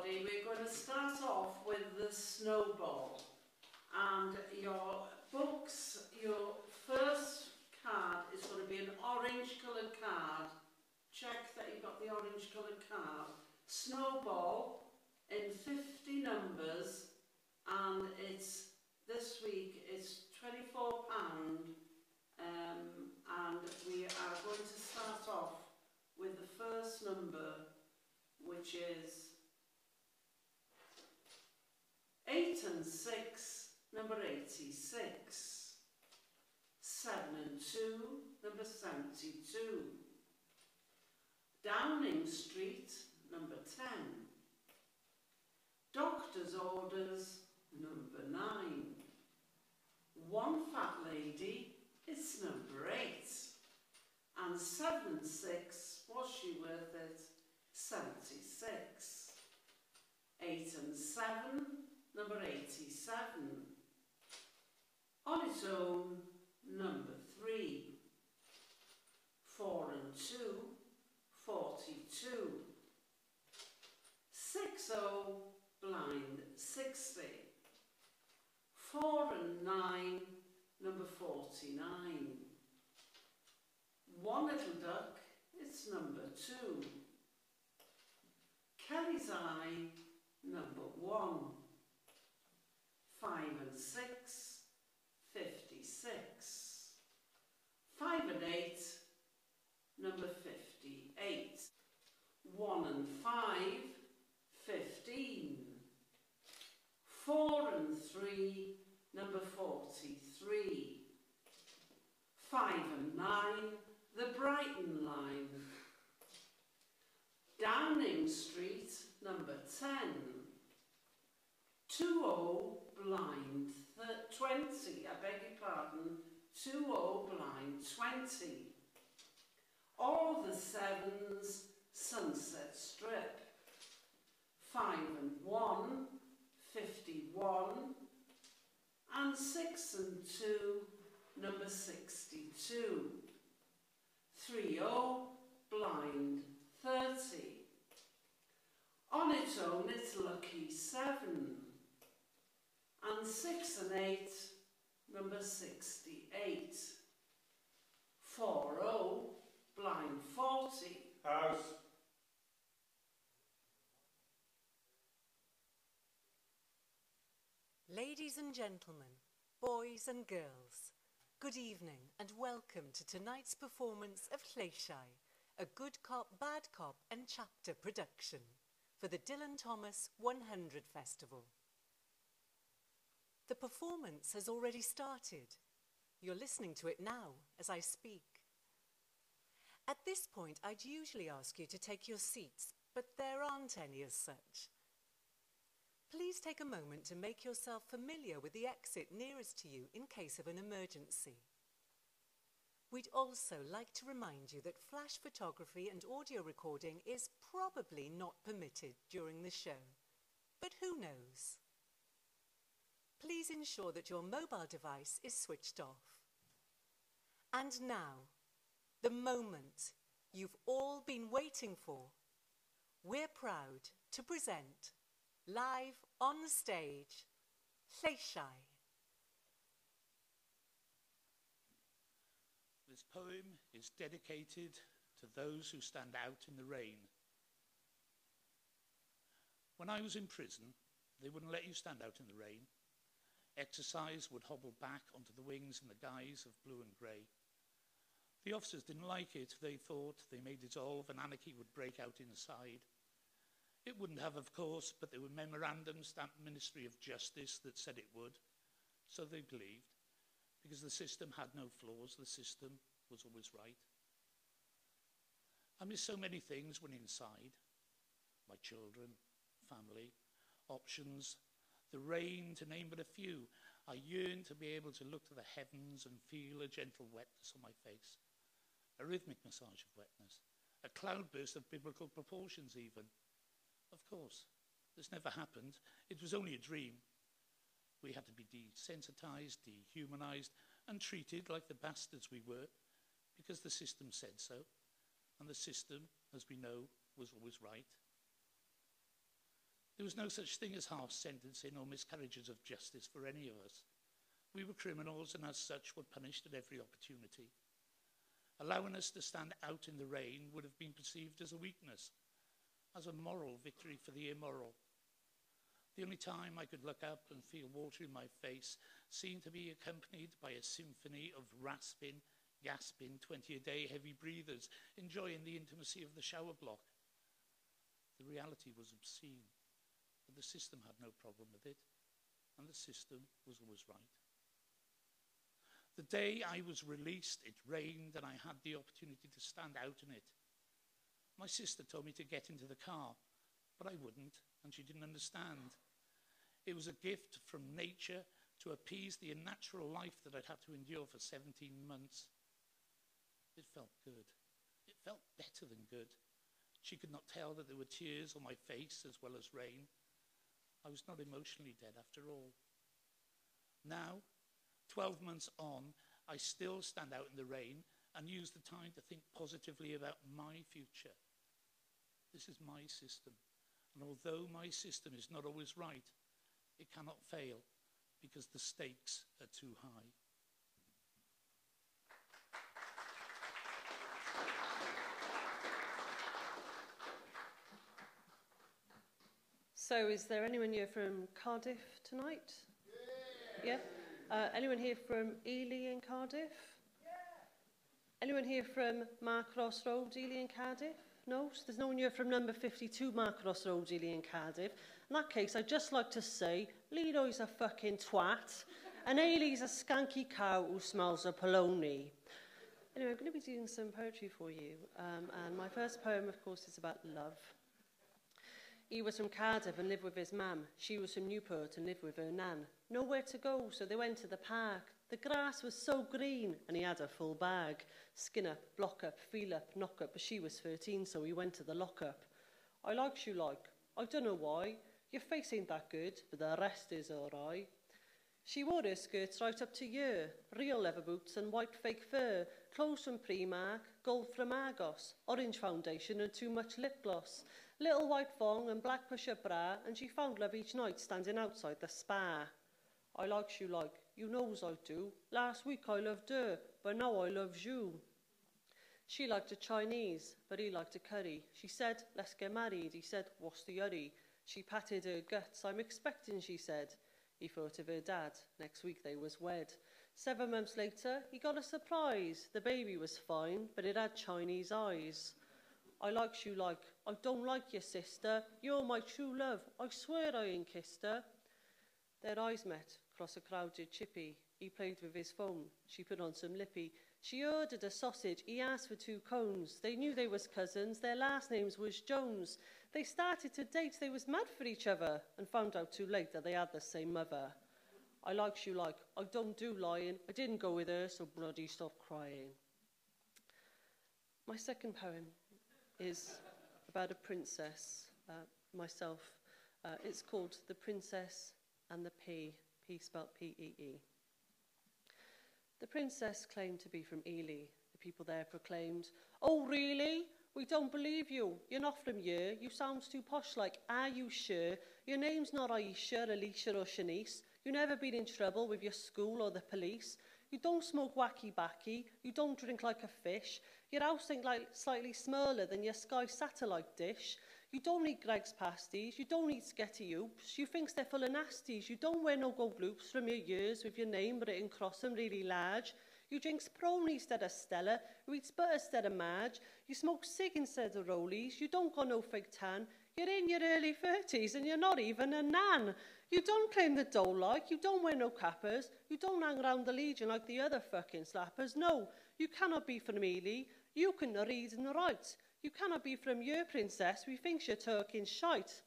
everybody. We're going to start off with the snowball. And your books, your first card is going to be an orange coloured card. Check that you've got the orange coloured card. Snowball in 50 numbers, and it's this week it's £24, and we are going to start off with the first number, which is 8 and 6, number 86, 7 and 2, number 72, Downing Street, number 10, Doctor's Orders, number 9, One Fat Lady, it's number 8, and 7 and 6, was she worth it? 76, 8 and 7, number 87, On Its Own, number 3, 4 and 2, 42, 6-0, blind 60, 4 and 9, number 49, One Little Duck, it's number 2, Kelly's Eye, number 1, 5 and 6, 56, 5 and 8, number 58, 1 and 5, 15, 4 and 3, number 43, 5 and 9, the Brighton line, Downing Street, number 10, 2-0, blind 20, I beg your pardon, 2-0, blind 20, all the 7s, Sunset Strip, 5 and 1, 51, and 6 and 2, number 62, 3-0, blind 30, On Its Own, it's lucky 7, and 6 and 8, number 68, 4-0, blind 40. House. Ladies and gentlemen, boys and girls, good evening and welcome to tonight's performance of Lleisiau, a good cop, bad cop and chapter production for the Dylan Thomas 100 Festival. The performance has already started. You're listening to it now as I speak. At this point, I'd usually ask you to take your seats, but there aren't any as such. Please take a moment to make yourself familiar with the exit nearest to you in case of an emergency. We'd also like to remind you that flash photography and audio recording is probably not permitted during the show, but who knows? Please ensure that your mobile device is switched off. And now, the moment you've all been waiting for. We're proud to present, live on the stage, Lleisiau. This poem is dedicated to those who stand out in the rain. When I was in prison, they wouldn't let you stand out in the rain. Exercise would hobble back onto the wings in the guise of blue and grey. The officers didn't like it. They thought they may dissolve and anarchy would break out inside. It wouldn't have, of course, but there were memorandums stamped Ministry of Justice that said it would. So they believed. Because the system had no flaws, the system was always right. I miss so many things when inside. My children, family, options, the rain, to name but a few. I yearn to be able to look to the heavens and feel a gentle wetness on my face. A rhythmic massage of wetness. A cloudburst of biblical proportions even. Of course, this never happened. It was only a dream. We had to be desensitized, dehumanized, and treated like the bastards we were, because the system said so, and the system, as we know, was always right. There was no such thing as half-sentencing or miscarriages of justice for any of us. We were criminals and as such were punished at every opportunity. Allowing us to stand out in the rain would have been perceived as a weakness, as a moral victory for the immoral. The only time I could look up and feel water in my face seemed to be accompanied by a symphony of rasping, gasping, 20-a-day heavy breathers enjoying the intimacy of the shower block. The reality was obscene, but the system had no problem with it, and the system was always right. The day I was released, it rained and I had the opportunity to stand out in it. My sister told me to get into the car, but I wouldn't, and she didn't understand. It was a gift from nature to appease the unnatural life that I'd had to endure for 17 months. It felt good. It felt better than good. She could not tell that there were tears on my face as well as rain. I was not emotionally dead after all. Now, 12 months on, I still stand out in the rain and use the time to think positively about my future. This is my system, and although my system is not always right, it cannot fail because the stakes are too high. So is there anyone here from Cardiff tonight? Yeah? Anyone here from Lleisiau and Cardiff? Anyone here from Marcross Road, Lleisiau and Cardiff? No? So there's no one here from number 52 Marcross Road, Lleisiau and Cardiff. In that case, I'd just like to say, Lleisiau's a fucking twat, and Lleisiau's a skanky cow who smells of polony. Anyway, I'm going to be doing some poetry for you, and my first poem, of course, is about love. He was from Cardiff and lived with his mam. She was from Newport and lived with her nan. Nowhere to go, so they went to the park. The grass was so green, and he had a full bag. Skin up, block up, feel up, knock up, but she was 13, so he went to the lock-up. I likes you like. I don't know why. Your face ain't that good, but the rest is all right. She wore her skirts right up to here, real leather boots and white fake fur, clothes from Primark, gold from Argos, orange foundation and too much lip gloss, little white thong and black push-up bra, and she found love each night standing outside the spa. I likes you like, you knows I do. Last week I loved her, but now I loves you. She liked a Chinese, but he liked a curry. She said, let's get married. He said, what's the hurry? She patted her guts. I'm expecting, she said. He thought of her dad. Next week they was wed. 7 months later, he got a surprise. The baby was fine, but it had Chinese eyes. I likes you like, I don't like your sister. You're my true love. I swear I ain't kissed her. Their eyes met across a crowded chippy. He played with his phone. She put on some lippy. She ordered a sausage. He asked for 2 cones. They knew they was cousins. Their last names was Jones. They started to date. They was mad for each other and found out too late that they had the same mother. I likes you like, I don't do lying. I didn't go with her, so bloody stop crying. My second poem is about a princess, myself. It's called The Princess and the P spelled P-E-E. The princess claimed to be from Ely. The people there proclaimed, oh really? We don't believe you. You're not from here. You sound too posh like, are you sure? Your name's not Aisha, Alicia or Shanice. You've never been in trouble with your school or the police. You don't smoke wacky-backy. You don't drink like a fish. Your house ain't like slightly smaller than your Sky satellite dish. You don't eat Greg's pasties. You don't eat Sketty Oops. You thinks they're full of nasties. You don't wear no gold loops from your ears with your name written across them really large. You drink Sprony instead of Stella. You eat butter instead of Marge. You smoke cig instead of Rollies. You don't got no fake tan. You're in your early 30s and you're not even a nan. You don't claim the dough like. You don't wear no cappers. You don't hang around the Legion like the other fucking slappers. No, you cannot be from Ely. You can read and write. You cannot be from your princess. We think you're talking shite.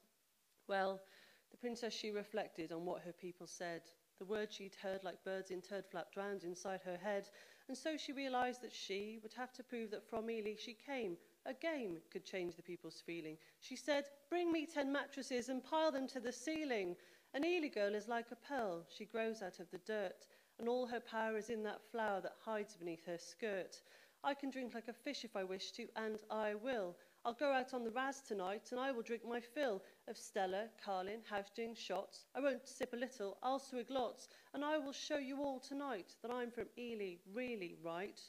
Well, the princess, she reflected on what her people said. The words she'd heard like birds in turd flap drowned inside her head, and so she realised that she would have to prove that from Ely she came. A game could change the people's feeling. She said, bring me 10 mattresses and pile them to the ceiling. An Ely girl is like a pearl. She grows out of the dirt, and all her power is in that flower that hides beneath her skirt. I can drink like a fish if I wish to, and I will. I'll go out on the Raz tonight and I will drink my fill of Stella, Carlin, house-gin, shots. I won't sip a little, I'll swig lots, and I will show you all tonight that I'm from Ely, really, right?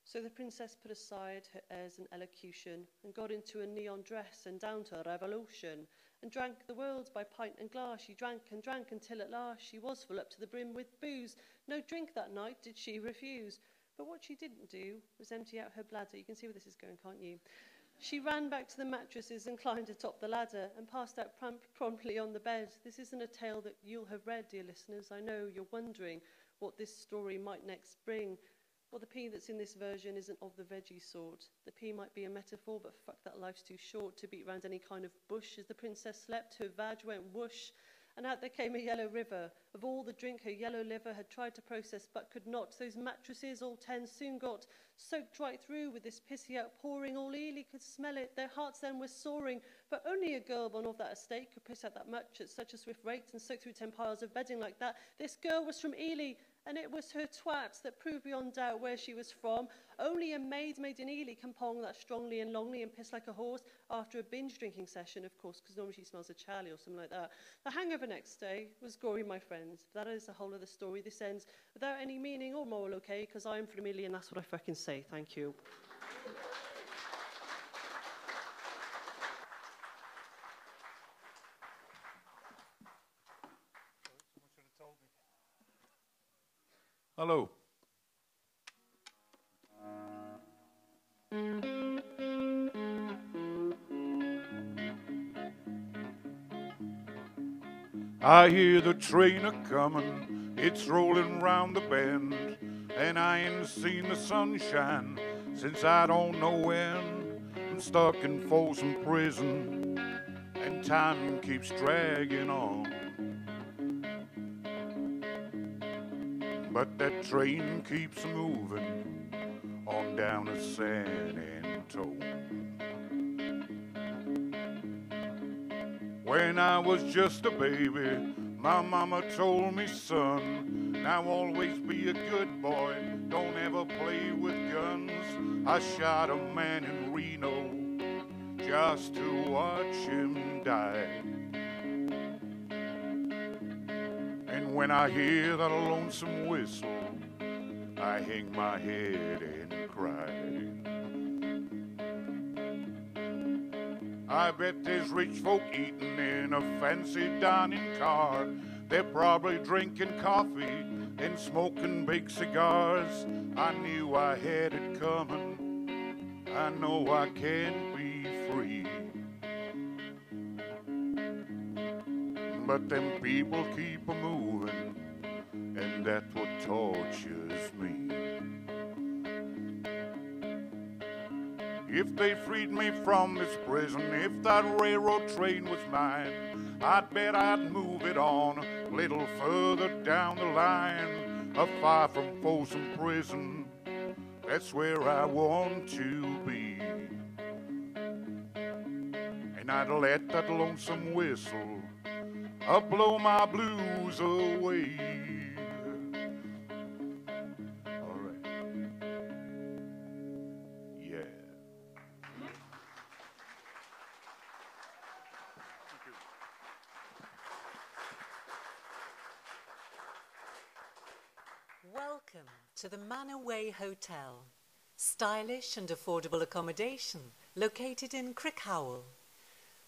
So the princess put aside her airs and elocution and got into a neon dress and down to a revolution and drank the world by pint and glass. She drank and drank until at last she was full up to the brim with booze. No drink that night did she refuse. But what she didn't do was empty out her bladder. You can see where this is going, can't you? She ran back to the mattresses and climbed atop the ladder and passed out promptly on the bed. This isn't a tale that you'll have read, dear listeners. I know you're wondering what this story might next bring. Well, the pea that's in this version isn't of the veggie sort. The pea might be a metaphor, but fuck that, life's too short to beat round any kind of bush. As the princess slept, her vag went whoosh, and out there came a yellow river. Of all the drink her yellow liver had tried to process but could not. Those mattresses, all 10, soon got soaked right through with this pissy outpouring. All Ely could smell it. Their hearts then were soaring. For only a girl born of that estate could piss out that much at such a swift rate and soak through 10 piles of bedding like that. This girl was from Ely, and it was her twat that proved beyond doubt where she was from. Only a maid made in Ely can pong that strongly and longly and piss like a horse after a binge drinking session, of course, because normally she smells of Charlie or something like that. The hangover next day was gory, my friends. That is the whole of the story. This ends without any meaning or moral, okay, because I'm from Ely and that's what I fucking say. Thank you. Hello. I hear the train a-comin', it's rolling round the bend, and I ain't seen the sunshine since I don't know when. I'm stuck in Folsom Prison, and time keeps dragging on. But that train keeps moving on down to San Antone. When I was just a baby, my mama told me, son, now always be a good boy, don't ever play with guns. I shot a man in Reno just to watch him die. And when I hear that lonesome whistle, I hang my head and cry. I bet there's rich folk eating in a fancy dining car. They're probably drinking coffee and smoking big cigars. I knew I had it coming. I know I can't be free. But them people keep a-moving, and that's what tortures me. If they freed me from this prison, if that railroad train was mine, I'd bet I'd move it on a little further down the line, far from Folsom Prison, that's where I want to be. And I'd let that lonesome whistle blow my blues away. All right. Yeah. Welcome to the Manor Hotel, stylish and affordable accommodation located in Crickhowell.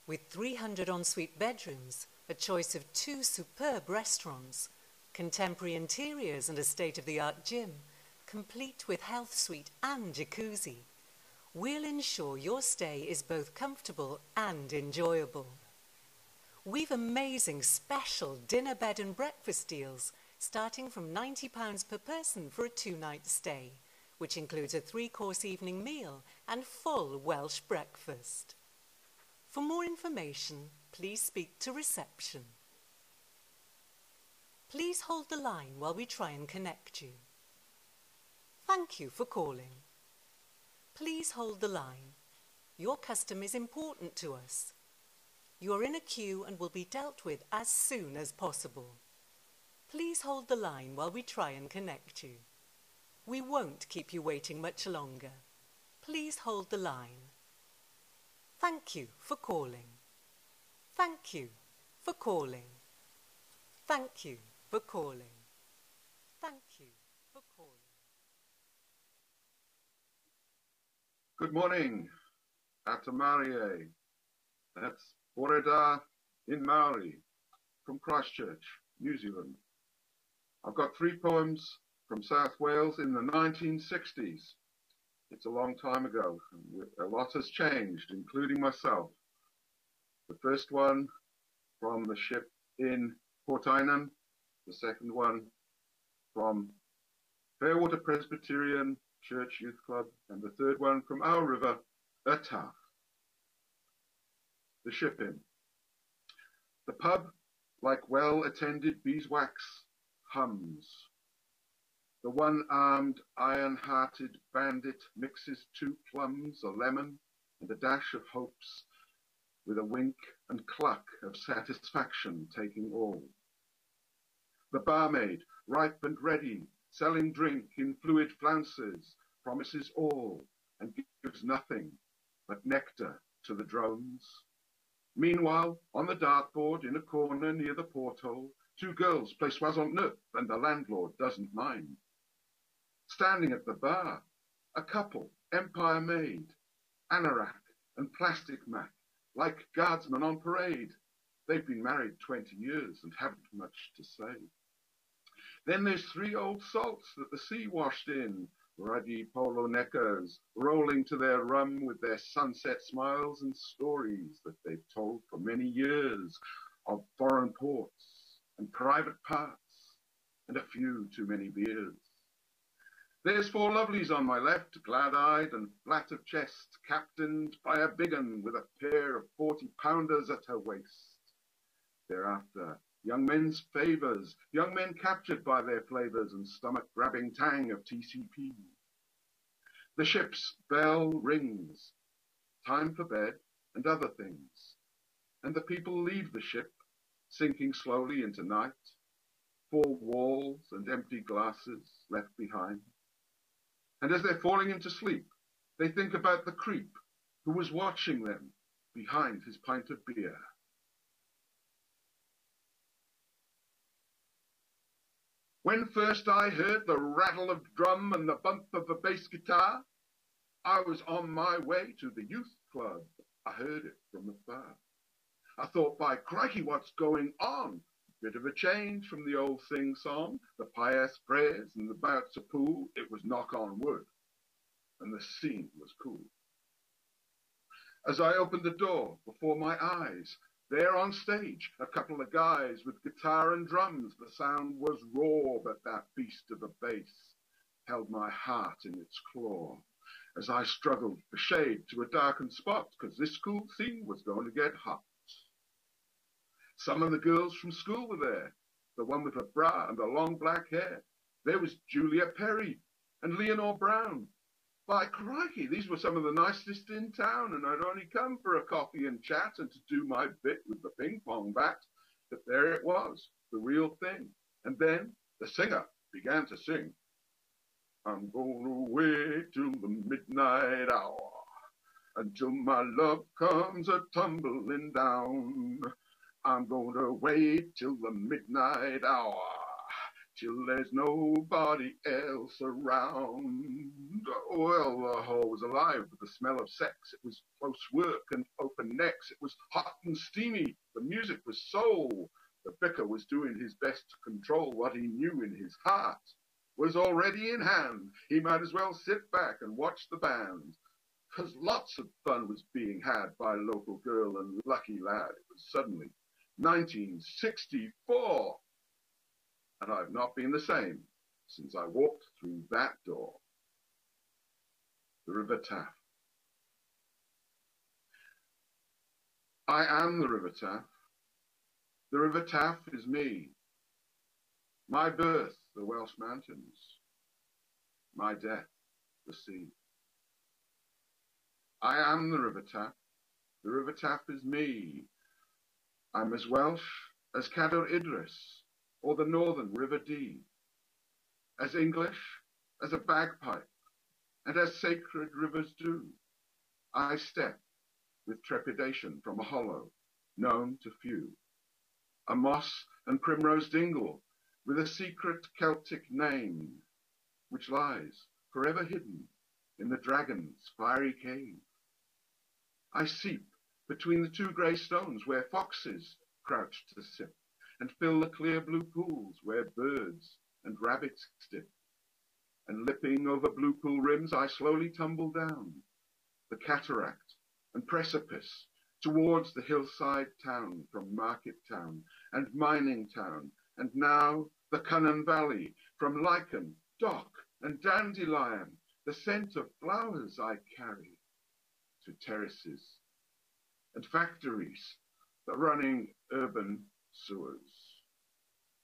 With 300 ensuite bedrooms, a choice of 2 superb restaurants, contemporary interiors and a state-of-the-art gym, complete with health suite and jacuzzi, we'll ensure your stay is both comfortable and enjoyable. We've amazing special dinner, bed and breakfast deals starting from £90 per person for a 2-night stay, which includes a 3-course evening meal and full Welsh breakfast. For more information, please speak to reception. Please hold the line while we try and connect you. Thank you for calling. Please hold the line. Your custom is important to us. You are in a queue and will be dealt with as soon as possible. Please hold the line while we try and connect you. We won't keep you waiting much longer. Please hold the line. Thank you for calling. Thank you for calling. Thank you for calling. Thank you for calling. Good morning, Atamarie. That's Rhaeadr in Maori from Christchurch, New Zealand. I've got 3 poems from South Wales in the 1960s. It's a long time ago. A lot has changed, including myself. The first one from the ship in Portainen, the second one from Fairwater Presbyterian Church Youth Club, and the third one from our river, Taff. The ship in. The pub, like well-attended beeswax, hums. The one-armed, iron-hearted bandit mixes 2 plums, a lemon, and a dash of hopes, with a wink and cluck of satisfaction taking all. The barmaid, ripe and ready, selling drink in fluid flounces, promises all and gives nothing but nectar to the drones. Meanwhile, on the dartboard in a corner near the porthole, 2 girls play soixante-neuf and the landlord doesn't mind. Standing at the bar, a couple, Empire Maid, anorak and plastic mac, like guardsmen on parade. They've been married 20 years and haven't much to say. Then there's 3 old salts that the sea washed in, ruddy polo neckers, rolling to their rum with their sunset smiles and stories that they've told for many years of foreign ports and private parts and a few too many beers. There's 4 lovelies on my left, glad-eyed and flat of chest, captained by a big un with a pair of 40-pounders at her waist. Thereafter, young men's favours, young men captured by their flavours and stomach-grabbing tang of TCP. The ship's bell rings, time for bed and other things, and the people leave the ship, sinking slowly into night, 4 walls and empty glasses left behind. And as they're falling into sleep, they think about the creep who was watching them behind his pint of beer. When first I heard the rattle of drum and the bump of a bass guitar, I was on my way to the youth club. I heard it from afar. I thought, by crikey, what's going on? Bit of a change from the old sing-song, the pious prayers and the bouts of pool. It was knock on wood, and the scene was cool. As I opened the door before my eyes, there on stage, a couple of guys with guitar and drums. The sound was raw, but that beast of a bass held my heart in its claw as I struggled for shade to a darkened spot, because this cool scene was going to get hot. Some of the girls from school were there, the one with the bra and the long black hair. There was Julia Perry and Leonore Brown. By crikey, these were some of the nicest in town, and I'd only come for a coffee and chat and to do my bit with the ping-pong bat. But there it was, the real thing. And then the singer began to sing. I'm gonna wait till the midnight hour, until my love comes a-tumbling down. I'm gonna wait till the midnight hour, till there's nobody else around. Well, the hall was alive with the smell of sex. It was close work and open necks. It was hot and steamy. The music was soul. The vicar was doing his best to control what he knew in his heart was already in hand. He might as well sit back and watch the band, because lots of fun was being had by local girl and lucky lad. It was suddenly 1964, and I've not been the same since I walked through that door. The River Taff. I am the River Taff. The River Taff is me. My birth, the Welsh mountains. My death, the sea. I am the River Taff. The River Taff is me. I'm as Welsh as Cadwr Idris, or the Northern River Dee, as English as a bagpipe, and as sacred rivers do. I step with trepidation from a hollow known to few. A moss and primrose dingle with a secret Celtic name, which lies forever hidden in the dragon's fiery cave. I seep between the two grey stones where foxes crouch to sip, and fill the clear blue pools where birds and rabbits dip. And lipping over blue pool rims, I slowly tumble down the cataract and precipice towards the hillside town from market town and mining town, and now the Cynnon Valley from lichen, dock and dandelion, the scent of flowers I carry to terraces and factories, the running urban sewers,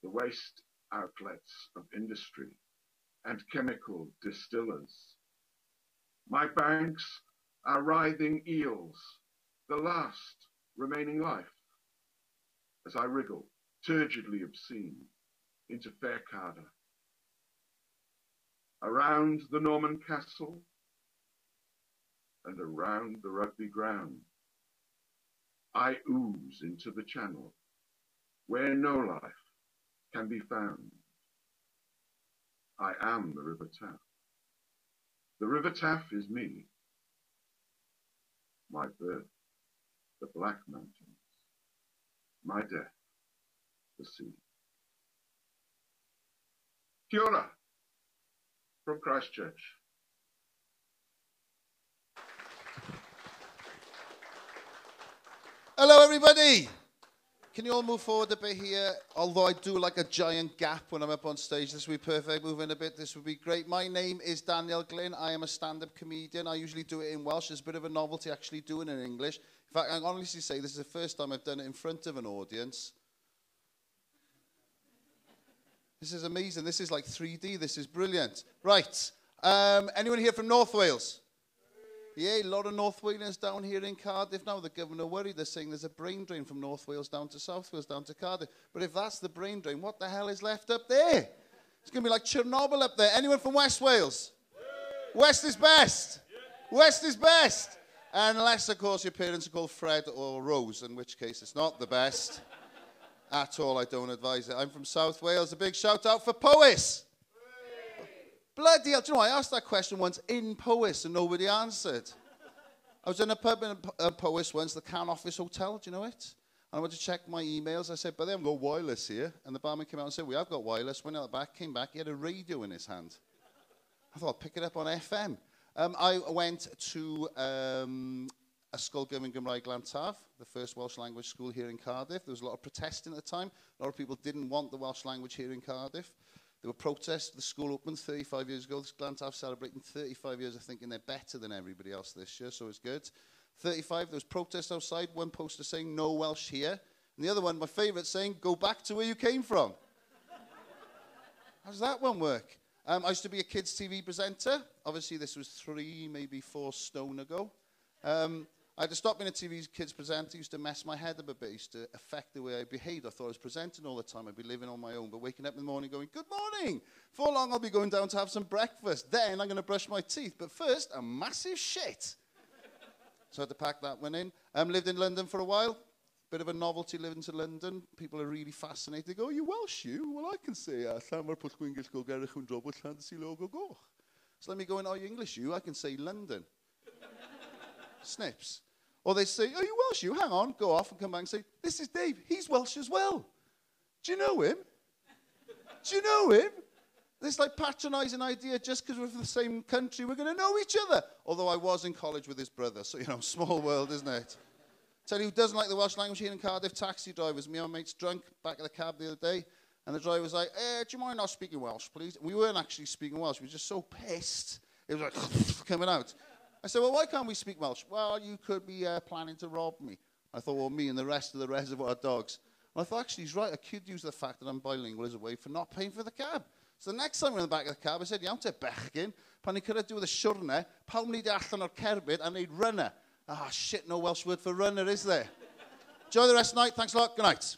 the waste outlets of industry and chemical distillers. My banks are writhing eels, the last remaining life, as I wriggle, turgidly obscene, into Faircarder. Around the Norman castle and around the rugby ground, I ooze into the channel where no life can be found. I am the River Taff. The River Taff is me, my birth, the Black Mountains, my death, the sea. Kia ora, from Christchurch. Hello, everybody. Can you all move forward a bit here? Although I do like a giant gap when I'm up on stage. This would be perfect. Move in a bit. This would be great. My name is Daniel Glynn. I am a stand-up comedian. I usually do it in Welsh. It's a bit of a novelty actually doing it in English. In fact, I can honestly say this is the first time I've done it in front of an audience. This is amazing. This is like 3D. This is brilliant. Right. Anyone here from North Wales? Yeah, a lot of North Wales down here in Cardiff now. The governor worried. They're saying there's a brain drain from North Wales down to South Wales, down to Cardiff. But if that's the brain drain, what the hell is left up there? It's going to be like Chernobyl up there. Anyone from West Wales? West is best. West is best. Unless, of course, your parents are called Fred or Rose, in which case it's not the best at all. I don't advise it. I'm from South Wales. A big shout out for Powys. Bloody hell. Do you know, I asked that question once in Powys and nobody answered. I was in a pub in Powys once, the Can Office Hotel. Do you know it? And I went to check my emails. I said, but they haven't got wireless here. And the barman came out and said, we have got wireless. Went out the back, came back. He had a radio in his hand. I thought, I'll pick it up on FM. I went to a school given Gymraeg Llantarf, the first Welsh language school here in Cardiff. There was a lot of protesting at the time. A lot of people didn't want the Welsh language here in Cardiff. There were protests. The school opened 35 years ago. Llantarf celebrating 35 years of thinking they're better than everybody else this year, so it's good. 35, there was protests outside. One poster saying, no Welsh here. And the other one, my favourite, saying, go back to where you came from. How does that one work? I used to be a kids' TV presenter. Obviously, this was 3, maybe 4 stone ago. I had to stop being a TV kids presenter. It used to mess my head up a bit. It used to affect the way I behaved. I thought I was presenting all the time. I'd be living on my own, but waking up in the morning going, good morning. Before long, I'll be going down to have some breakfast. Then I'm going to brush my teeth. But first, a massive shit. So I had to pack that one in. Lived in London for a while. Bit of a novelty living to London. People are really fascinated. They go, are you Welsh, you? Well, I can say, Llanfair pwll Gwyngyll go gerach yn drobod Llansi logo goch. So let me go in, are you English, you? I can say London. Snips. Or they say, are you Welsh, you? Hang on, go off and come back and say, this is Dave. He's Welsh as well. Do you know him? Do you know him? This like patronising idea, just because we're from the same country, we're going to know each other. Although I was in college with his brother, so, you know, small world, isn't it? Tell you who doesn't like the Welsh language here in Cardiff, taxi drivers. Me and my mate's drunk, back of the cab the other day, and the driver was like, do you mind not speaking Welsh, please? And we weren't actually speaking Welsh. We were just so pissed. It was like, coming out. I said, well, why can't we speak Welsh? Well, you could be planning to rob me. I thought, well, me and the rest of the reservoir dogs. And I thought, actually, he's right. I could use the fact that I'm bilingual as a way for not paying for the cab. So the next time we're in the back of the cab, I said, iawn te bechgyn, pan ni cyrraedd diwedd y siwrne, pawb ni di allan o'r cerbyd a neud runner. Ah, shit, no Welsh word for runner, is there? Enjoy the rest of the night. Thanks a lot. Good night.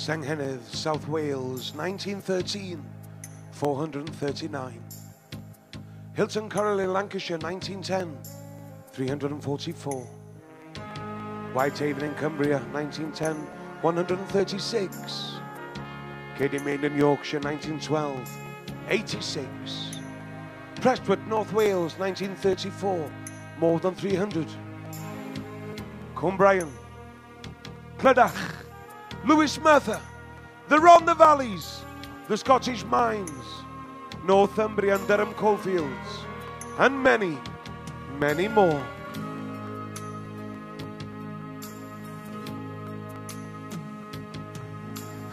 Senghenedd, South Wales, 1913, 439. Hilton Corral in Lancashire, 1910, 344. Whitehaven in Cumbria, 1910, 136. Cady Main in Yorkshire, 1912, 86. Prestwood, North Wales, 1934, more than 300. Cumbrian, Clydach, Lewis Merthyr, the Rhondda Valleys, the Scottish Mines, Northumbria and Durham Coalfields, and many, many more.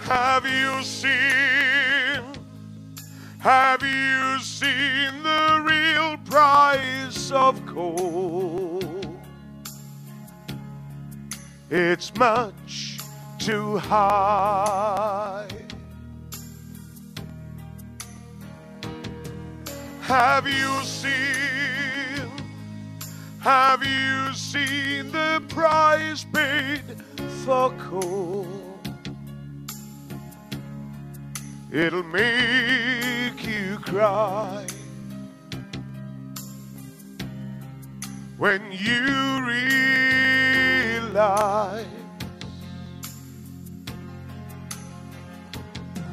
Have you seen the real price of coal? It's much too high. Have you seen the price paid for coal? It'll make you cry when you realize.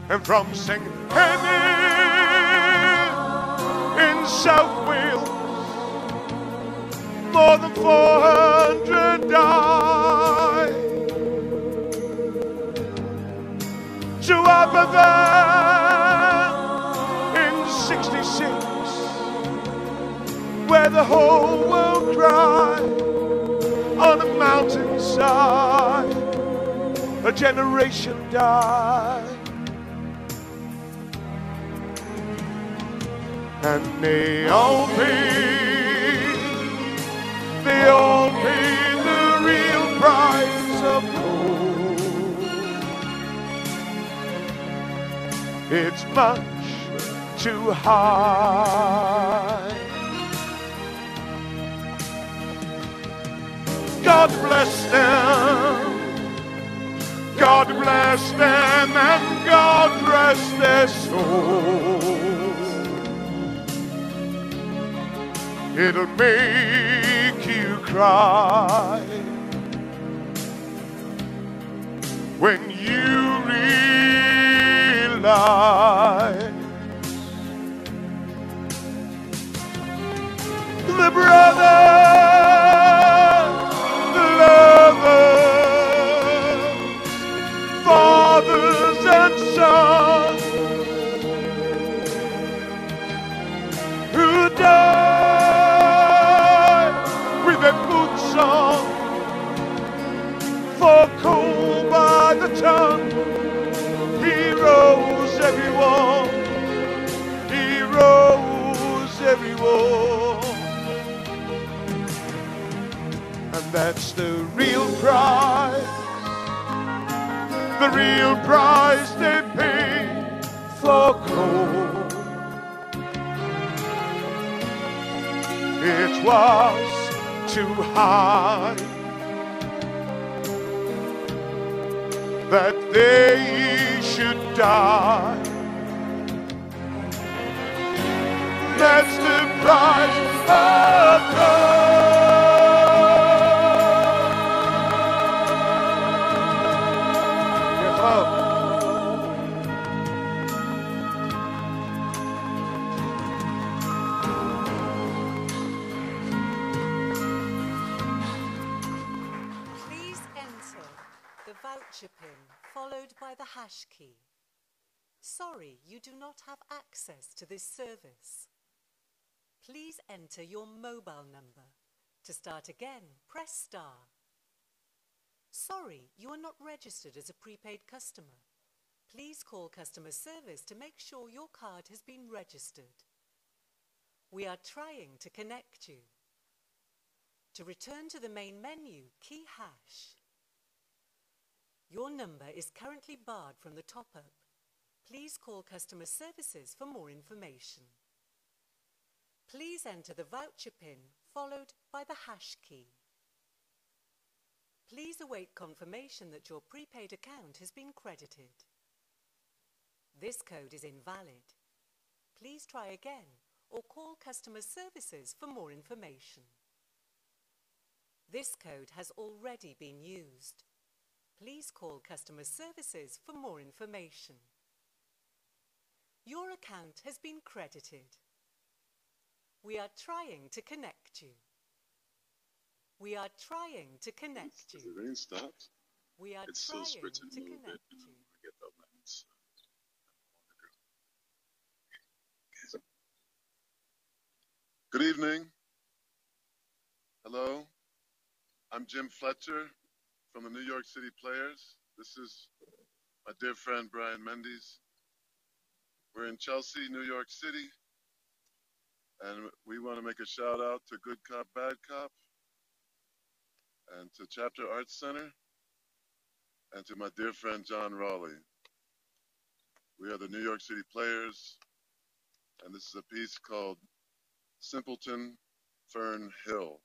And from Senghenedd in South Wales, more than 400 died. To Aberfan in 66, where the whole world cried on a mountainside, a generation died. And they all paid the real price of gold. It's much too high. God bless them, God bless them, and God rest their souls. It'll make you cry when you realize the brothers, the lovers, fathers and sons who died with their boots on for coal by the ton. Heroes, everyone, heroes, everyone. And that's the real price they pay for coal. It was too high that they should die. That's the price of gold. Please enter the voucher pin followed by the hash key. Sorry, you do not have access to this service. Please enter your mobile number. To start again, press star. Sorry, you are not registered as a prepaid customer. Please call customer service to make sure your card has been registered. We are trying to connect you. To return to the main menu, key hash. Your number is currently barred from the top-up. Please call customer services for more information. Please enter the voucher pin followed by the hash key. Please await confirmation that your prepaid account has been credited. This code is invalid. Please try again or call customer services for more information. This code has already been used. Please call customer services for more information. Your account has been credited. We are trying to connect you. We are trying to connect you. Does the rain stop? We are It's trying still spritting to a little connect bit. you. I get that lens. Good evening. Hello. I'm Jim Fletcher from the New York City Players. This is my dear friend Brian Mendes. We're in Chelsea, New York City, and we want to make a shout out to Good Cop, Bad Cop, and to Chapter Arts Center, and to my dear friend John Raleigh. We are the New York City Players, and this is a piece called Simpleton Fern Hill.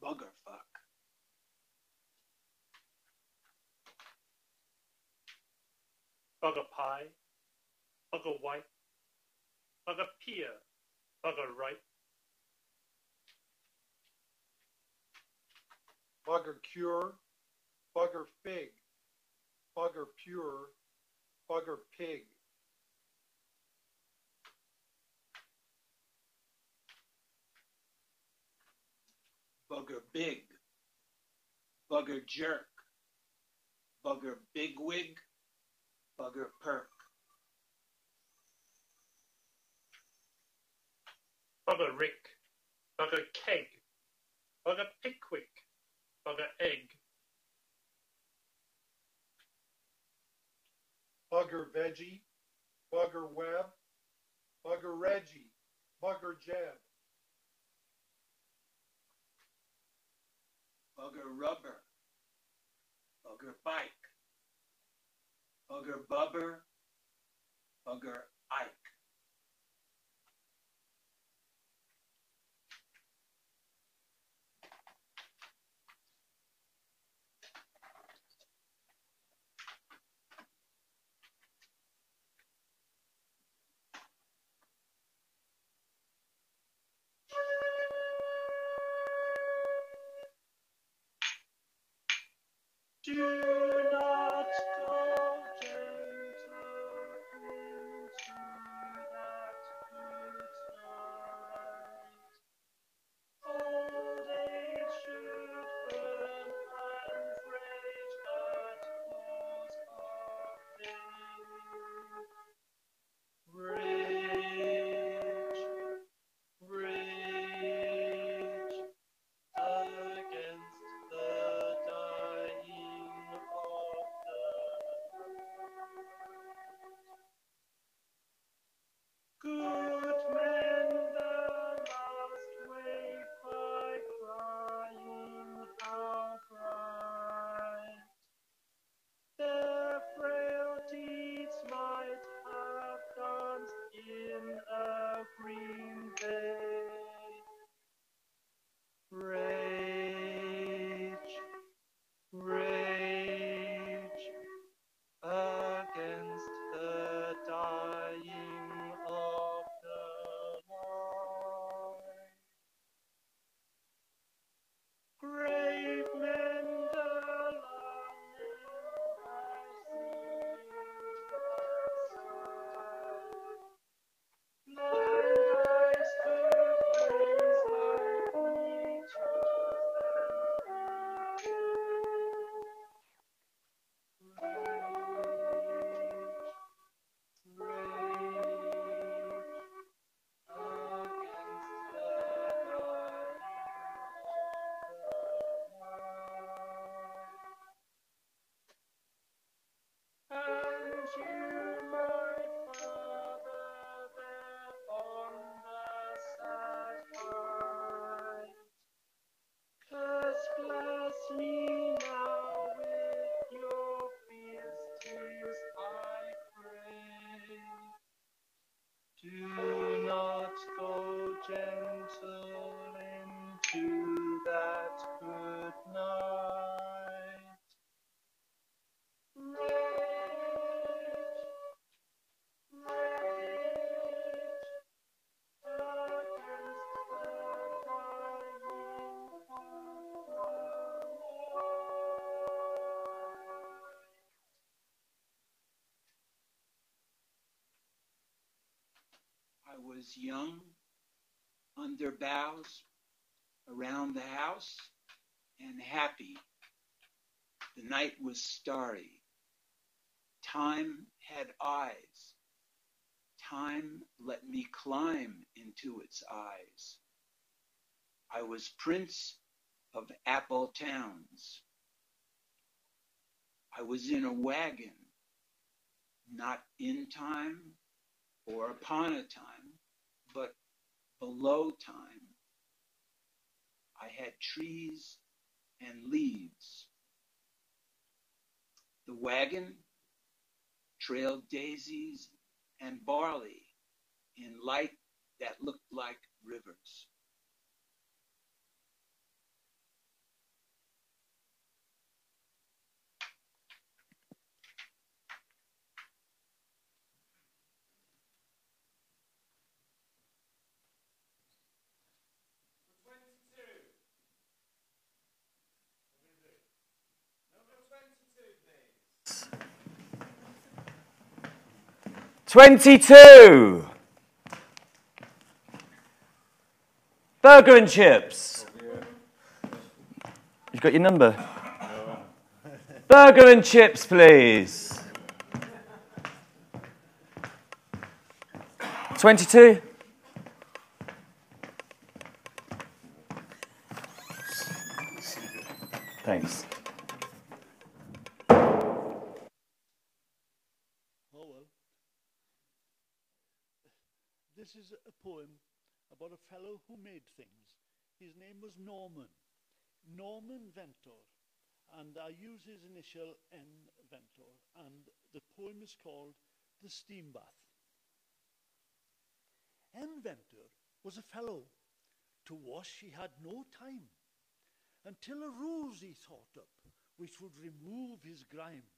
Buggerfuck. Bugger pie, bugger white, bugger pear, bugger ripe. Bugger cure, bugger fig, bugger pure, bugger pig. Bugger big, bugger jerk, bugger bigwig, bugger perk. Bugger rick, bugger keg, bugger pickwick, bugger egg. Bugger veggie, bugger web, bugger Reggie, bugger Jeb. Bugger rubber, bugger bike, bugger bubber, bugger Ike. Do not go gentle into that good night. Old age should burn and rage at cause of pain. Rage, rage against the dying was young, under boughs, around the house, and happy. The night was starry. Time had eyes. Time let me climb into its eyes. I was prince of apple towns. I was in a wagon, not in time or upon a time, but below time. I had trees and leaves. The wagon trailed daisies and barley in light that looked like rivers. Please. 22. Burger and chips. You've got your number. Burger and chips, please. 22. Thanks. This is a poem about a fellow who made things. His name was Norman Ventor, and I use his initial N Ventor, and the poem is called The Steam Bath. N Ventor was a fellow. To wash he had no time, until a ruse he thought up, which would remove his grime.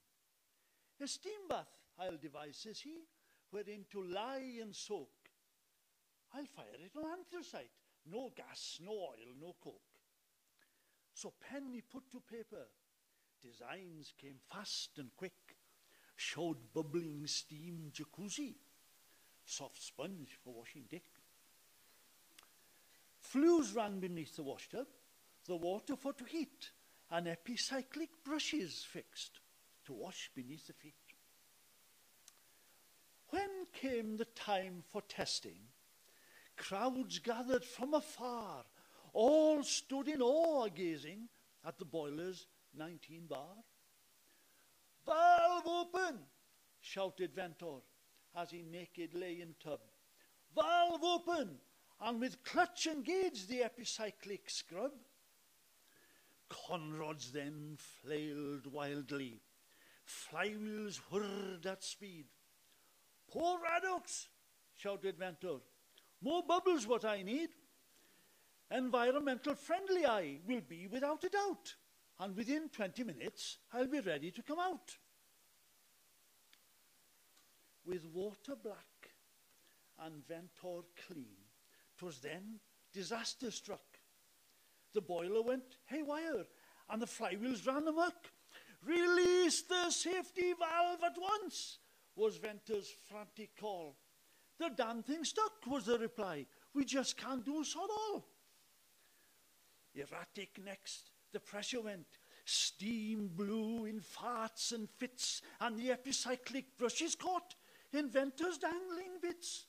A steam bath I'll devise, says he, wherein to lie and soak. I'll fire it on anthracite, no gas, no oil, no coke. So pen he put to paper, designs came fast and quick, showed bubbling steam jacuzzi, soft sponge for washing dick. Flues ran beneath the washtub, the water for to heat, and epicyclic brushes fixed to wash beneath the feet. When came the time for testing, crowds gathered from afar, all stood in awe gazing at the boiler's 19 bar. Valve open, shouted Ventor as he naked lay in tub. Valve open, and with clutch engaged the epicyclic scrub. Conrods then flailed wildly, flywheels whirred at speed. Pour Raddocks, shouted Ventor. More bubbles what I need. Environmental friendly I will be without a doubt, and within 20 minutes I'll be ready to come out. With water black and Ventor clean, 'twas then disaster struck. The boiler went haywire and the flywheels ran amok. Release the safety valve at once, was Ventor's frantic call. The damn thing stuck, was the reply. We just can't do sod all. Erratic next, the pressure went. Steam blew in farts and fits, and the epicyclic brushes caught in Ventor's dangling bits.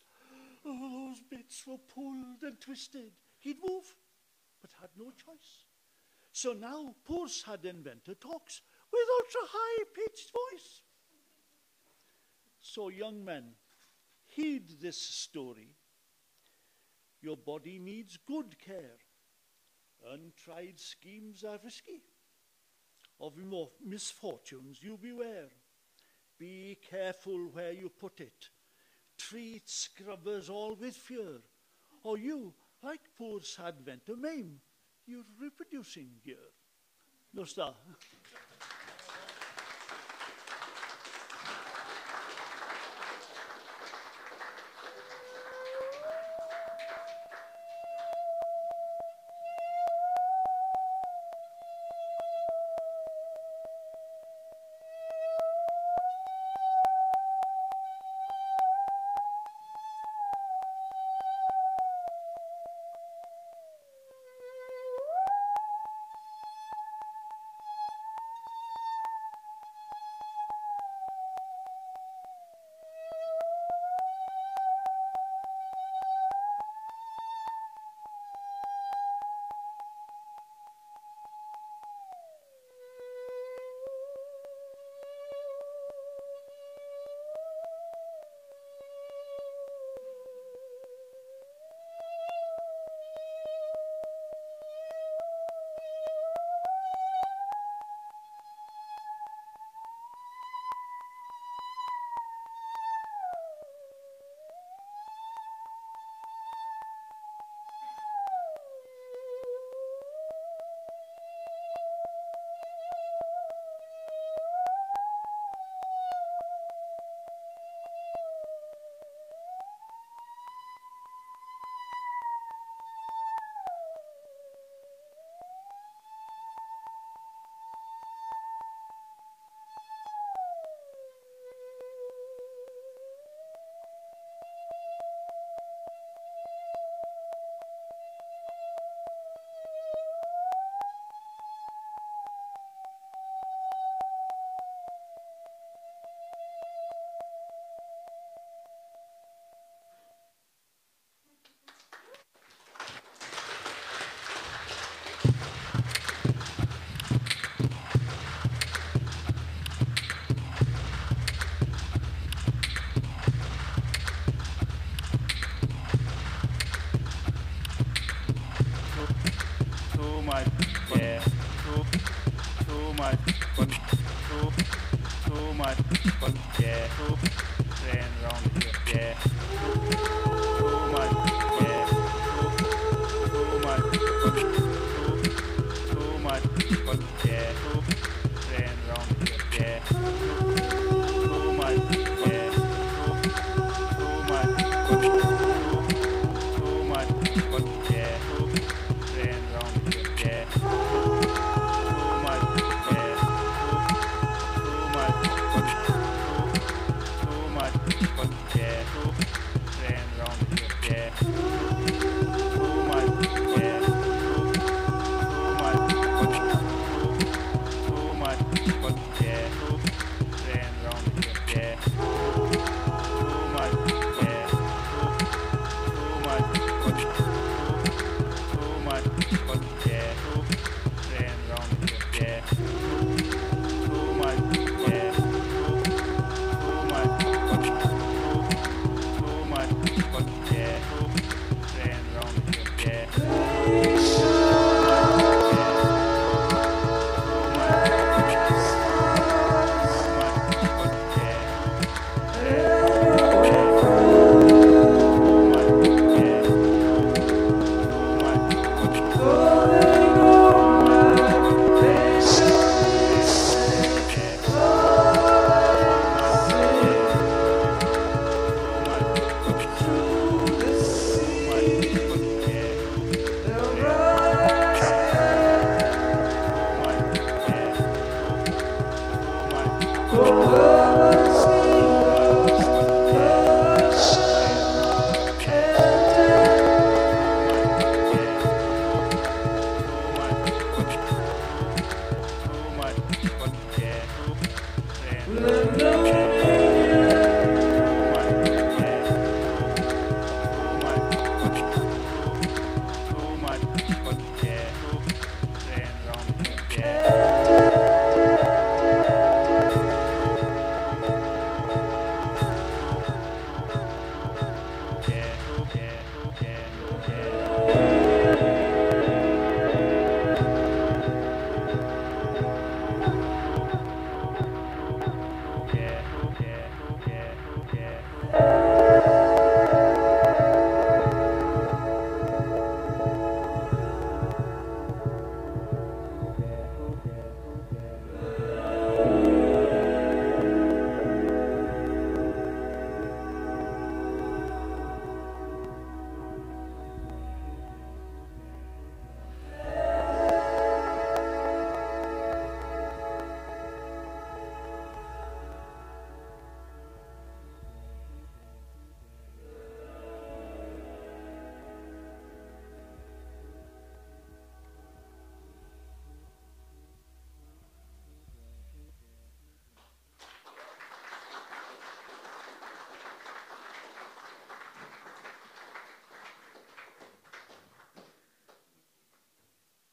Oh, those bits were pulled and twisted. He'd move, but had no choice. So now poor sad inventor talks with ultra-high-pitched voice. So young men, heed this story. Your body needs good care. Untried schemes are risky. Of misfortunes you beware. Be careful where you put it. Treat scrubbers all with fear, or you, like poor sad Ventor, maim your reproducing gear. No star. much fun, so much fun, yeah, so ran round here, yeah, so much, yeah, so much fun, so much fun, yeah, so ran round here, yeah, so much, yeah, so much fun, so much fun, yeah, so ran round here, yeah.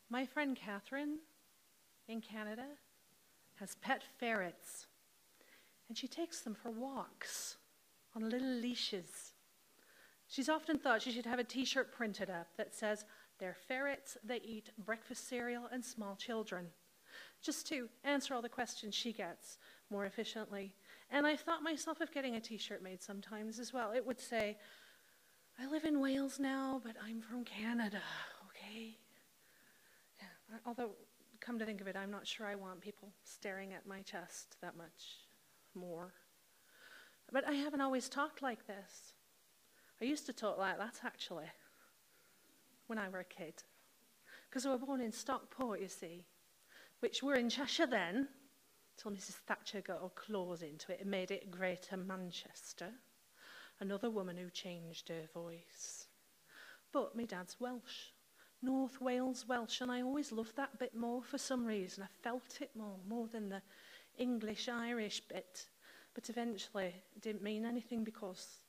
My friend Catherine in Canada has pet ferrets, and she takes them for walks on little leashes. She's often thought she should have a t-shirt printed up that says, "They're ferrets, they eat breakfast cereal and small children," just to answer all the questions she gets more efficiently. And I've thought myself of getting a t-shirt made sometimes as well. It would say, "I live in Wales now, but I'm from Canada, okay?" Yeah. Although, come to think of it, I'm not sure I want people staring at my chest that much more. But I haven't always talked like this. I used to talk like that, actually, when I were a kid. Because I was born in Stockport, you see, which were in Cheshire then, till Mrs. Thatcher got her claws into it and made it Greater Manchester. Another woman who changed her voice. But my dad's Welsh. North Wales Welsh, and I always loved that bit more for some reason. I felt it more than the English-Irish bit. But eventually it didn't mean anything because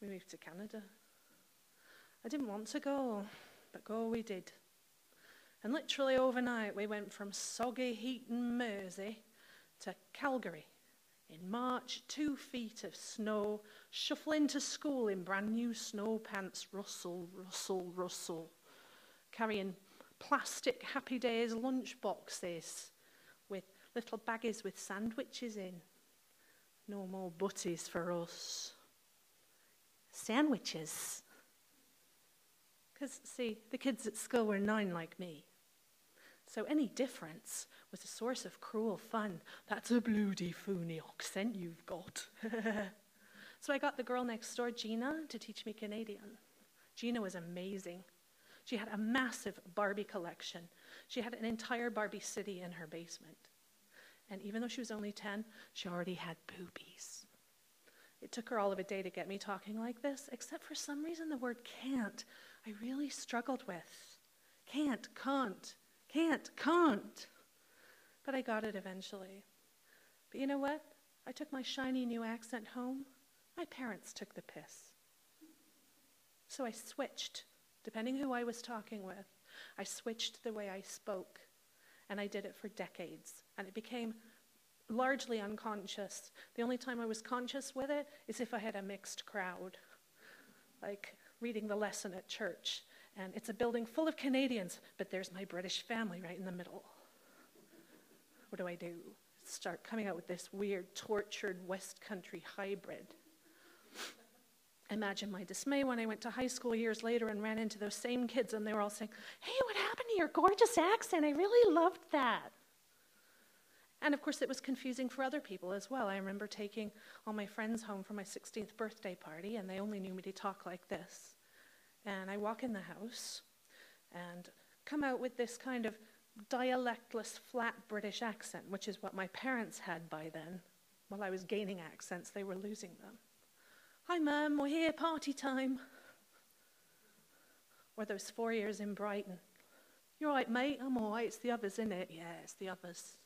we moved to Canada. I didn't want to go, but go we did. And literally overnight we went from soggy Heaton, Mersey to Calgary. In March, 2 feet of snow, shuffling to school in brand new snow pants, rustle, rustle, rustle. Carrying plastic Happy Days lunch boxes, with little baggies with sandwiches in. No more butties for us. Sandwiches. Because, see, the kids at school were 9 like me. So any difference was a source of cruel fun. That's a bloody foony accent you've got. So I got the girl next door, Gina, to teach me Canadian. Gina was amazing. She had a massive Barbie collection. She had an entire Barbie city in her basement. And even though she was only 10, she already had boobies. It took her all of a day to get me talking like this, except for some reason the word can't I really struggled with. Can't. But I got it eventually. But you know what? I took my shiny new accent home. My parents took the piss. So I switched, depending who I was talking with. I switched the way I spoke, and I did it for decades. And it became largely unconscious. The only time I was conscious with it is if I had a mixed crowd, like reading the lesson at church. And it's a building full of Canadians, but there's my British family right in the middle. What do? Start coming out with this weird, tortured West Country hybrid. Imagine my dismay when I went to high school years later and ran into those same kids, and they were all saying, "Hey, what happened to your gorgeous accent? I really loved that." And of course, it was confusing for other people as well. I remember taking all my friends home for my 16th birthday party, and they only knew me to talk like this. And I walk in the house and come out with this kind of dialectless, flat British accent, which is what my parents had by then. While I was gaining accents, they were losing them. "Hi, Mum, we're here, party time." Or those 4 years in Brighton. "You all right, mate?" "I'm all right, it's the others, isn't it?" "Yeah, it's the others."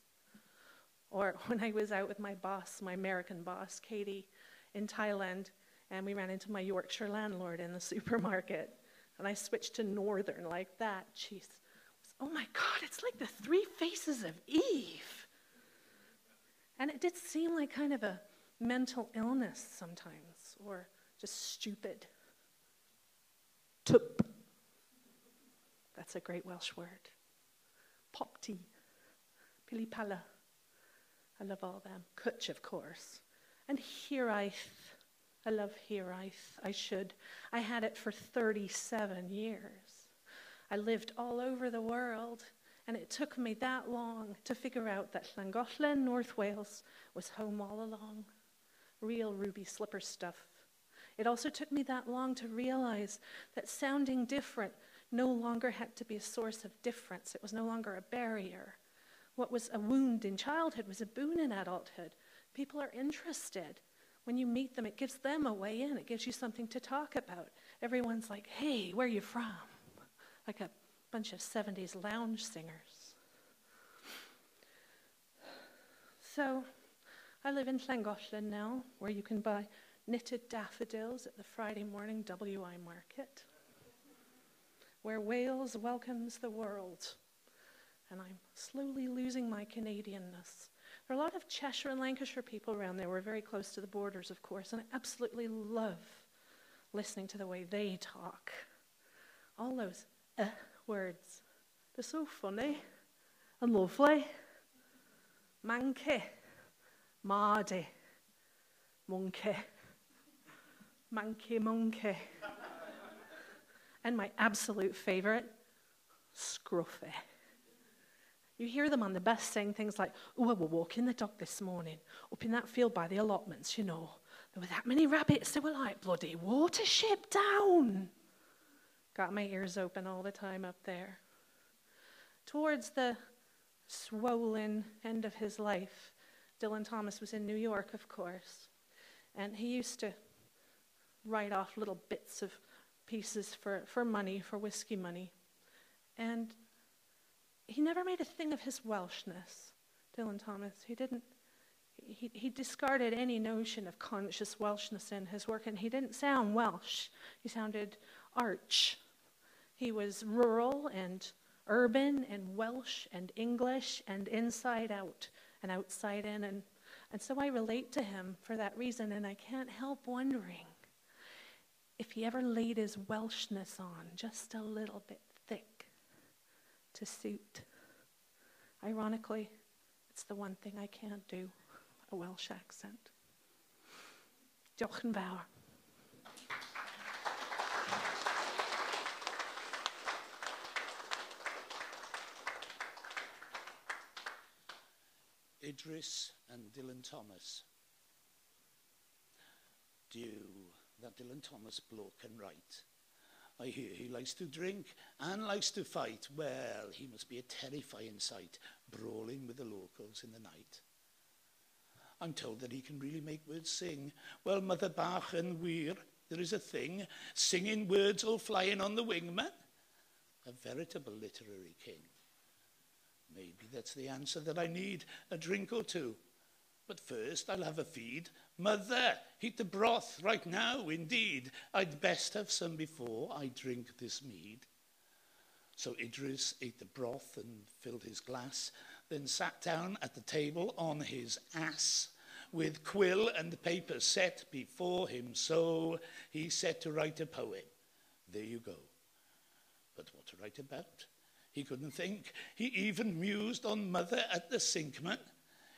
Or when I was out with my boss, my American boss, Katie, in Thailand, and we ran into my Yorkshire landlord in the supermarket, and I switched to Northern like that. Jeez. Oh my God, it's like the 3 faces of Eve. And it did seem like kind of a mental illness sometimes, or just stupid. Tup. That's a great Welsh word. Popti. Pilipala. I love all them. Cwtch, of course. And hiraeth. I love hiraeth. I had it for 37 years. I lived all over the world, and it took me that long to figure out that Llangollen, North Wales, was home all along. Real ruby slipper stuff. It also took me that long to realize that sounding different no longer had to be a source of difference. It was no longer a barrier. What was a wound in childhood was a boon in adulthood. People are interested. When you meet them, it gives them a way in. It gives you something to talk about. Everyone's like, "Hey, where are you from?" Like a bunch of 70s lounge singers. So I live in Llangollen now, where you can buy knitted daffodils at the Friday morning WI market, where Wales welcomes the world. And I'm slowly losing my Canadianness. There are a lot of Cheshire and Lancashire people around there. We're very close to the borders, of course, and I absolutely love listening to the way they talk. All those words. They're so funny and lovely. Manky, mardy, monkey, manky monkey. And my absolute favourite, scruffy. You hear them on the bus saying things like, "Oh, I was walking the dog this morning, up in that field by the allotments, you know. There were that many rabbits, they were like bloody watership down." Got my ears open all the time up there. Towards the swollen end of his life, Dylan Thomas was in New York, of course, and he used to write off little bits of pieces for money, for whiskey money. And he never made a thing of his Welshness, Dylan Thomas. He discarded any notion of conscious Welshness in his work, and he didn't sound Welsh. He sounded arch. He was rural and urban and Welsh and English and inside out and outside in, and so I relate to him for that reason, and I can't help wondering if he ever laid his Welshness on just a little bit thick to suit. Ironically, It's the one thing I can't do, a Welsh accent. Diolch yn fawr. Idris and Dylan Thomas. Dew, that Dylan Thomas bloke can write. I hear he likes to drink and likes to fight. Well, he must be a terrifying sight, brawling with the locals in the night. I'm told that he can really make words sing. Well, Mother Bach and Weir, there is a thing, singing words all flying on the wing, man. A veritable literary king. Maybe that's the answer that I need, a drink or two. But first I'll have a feed. Mother, heat the broth right now, indeed. I'd best have some before I drink this mead. So Idris ate the broth and filled his glass, then sat down at the table on his ass, with quill and paper set before him. So he set to write a poem. There you go. But what to write about? He couldn't think. He even mused on Mother at the sink, man.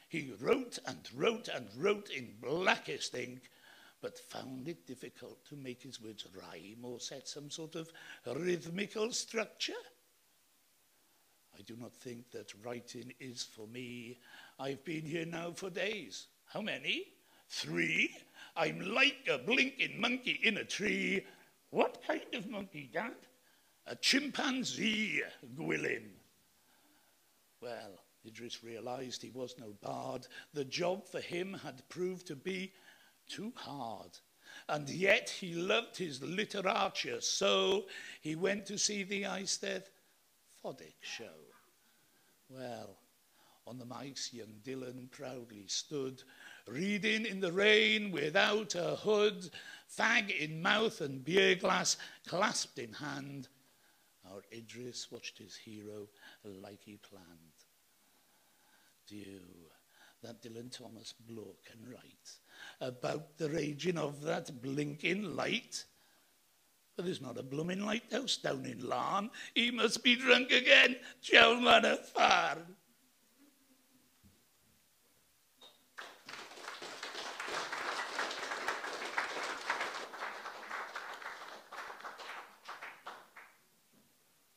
He wrote and wrote and wrote in blackest ink, but found it difficult to make his words rhyme or set some sort of rhythmical structure. I do not think that writing is for me. I've been here now for days. How many? 3? I'm like a blinking monkey in a tree. What kind of monkey, Dad? A chimpanzee, Gwilym. Well, Idris realized he was no bard. The job for him had proved to be too hard. And yet he loved his literature, so he went to see the Eisteddfod show. Well, on the mice, young Dylan proudly stood, reading in the rain without a hood, fag in mouth and beer glass clasped in hand. Our Idris watched his hero like he planned. Dew, that Dylan Thomas bloke can write about the raging of that blinking light. But there's not a blooming lighthouse down in Larne. He must be drunk again. Jowl man a farn.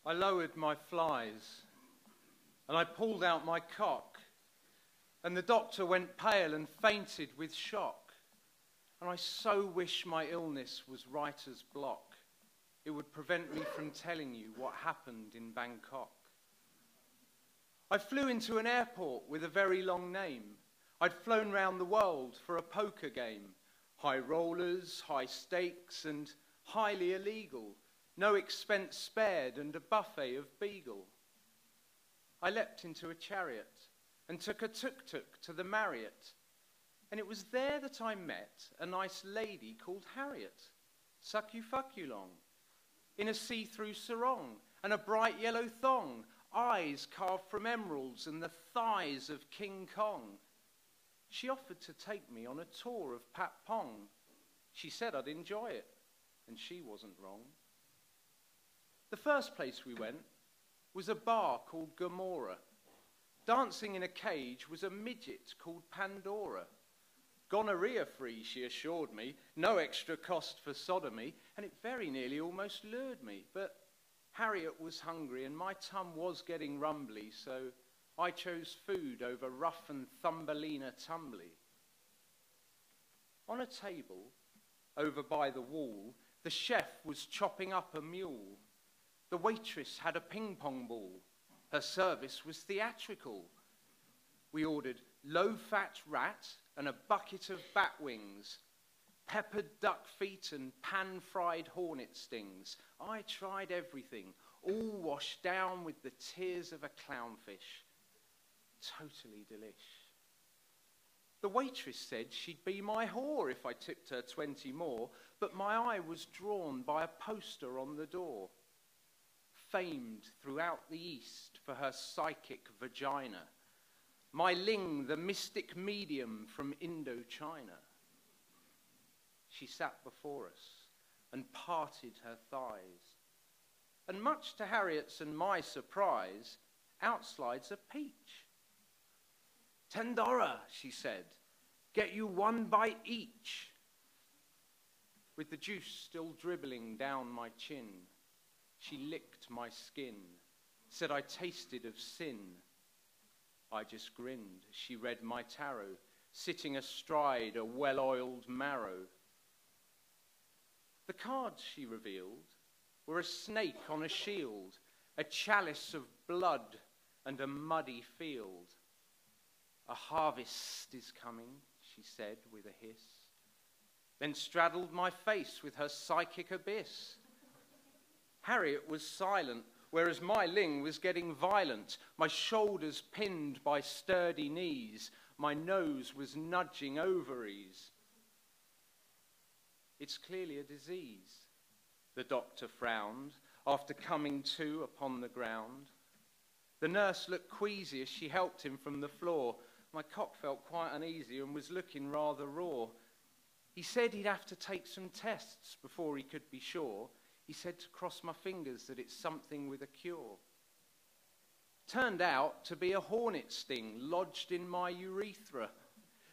I lowered my flies and I pulled out my cock, and the doctor went pale and fainted with shock. And I so wish my illness was writer's block. It would prevent me from telling you what happened in Bangkok. I flew into an airport with a very long name. I'd flown round the world for a poker game. High rollers, high stakes, and highly illegal. No expense spared and a buffet of beagle. I leapt into a chariot and took a tuk-tuk to the Marriott. And it was there that I met a nice lady called Harriet. Suck you, fuck you long. In a see-through sarong and a bright yellow thong. Eyes carved from emeralds and the thighs of King Kong. She offered to take me on a tour of Pat Pong. She said I'd enjoy it, and she wasn't wrong. The first place we went was a bar called Gomorrah. Dancing in a cage was a midget called Pandora. Gonorrhea-free, she assured me, no extra cost for sodomy, and it very nearly almost lured me. But Harriet was hungry and my tum was getting rumbly, so I chose food over rough and Thumbelina tumbly. On a table, over by the wall, the chef was chopping up a mule. The waitress had a ping-pong ball. Her service was theatrical. We ordered low-fat rat and a bucket of bat wings, peppered duck feet and pan-fried hornet stings. I tried everything, all washed down with the tears of a clownfish. Totally delish. The waitress said she'd be my whore if I tipped her 20 more, but my eye was drawn by a poster on the door. Famed throughout the East for her psychic vagina. My Ling, the mystic medium from Indochina. She sat before us and parted her thighs. And much to Harriet's and my surprise, out slides a peach. $10, she said. Get you 1 bite each. With the juice still dribbling down my chin, she licked my skin, said I tasted of sin. I just grinned as she read my tarot, sitting astride a well-oiled marrow. The cards she revealed were a snake on a shield, a chalice of blood and a muddy field. A harvest is coming, she said with a hiss, then straddled my face with her psychic abyss. Harriet was silent, whereas my Ling was getting violent, my shoulders pinned by sturdy knees, my nose was nudging ovaries. It's clearly a disease, the doctor frowned, after coming to upon the ground. The nurse looked queasy as she helped him from the floor. My cock felt quite uneasy and was looking rather raw. He said he'd have to take some tests before he could be sure. He said to cross my fingers that it's something with a cure. Turned out to be a hornet sting lodged in my urethra.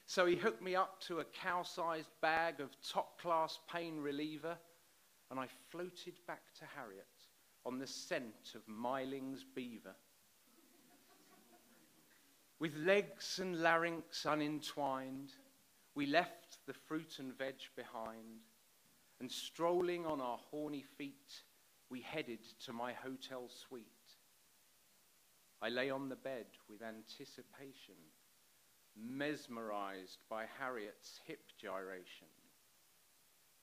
So he hooked me up to a cow-sized bag of top-class pain reliever, and I floated back to Harriet on the scent of Myling's beaver. With legs and larynx unentwined, we left the fruit and veg behind, and strolling on our horny feet, we headed to my hotel suite. I lay on the bed with anticipation, mesmerized by Harriet's hip gyration.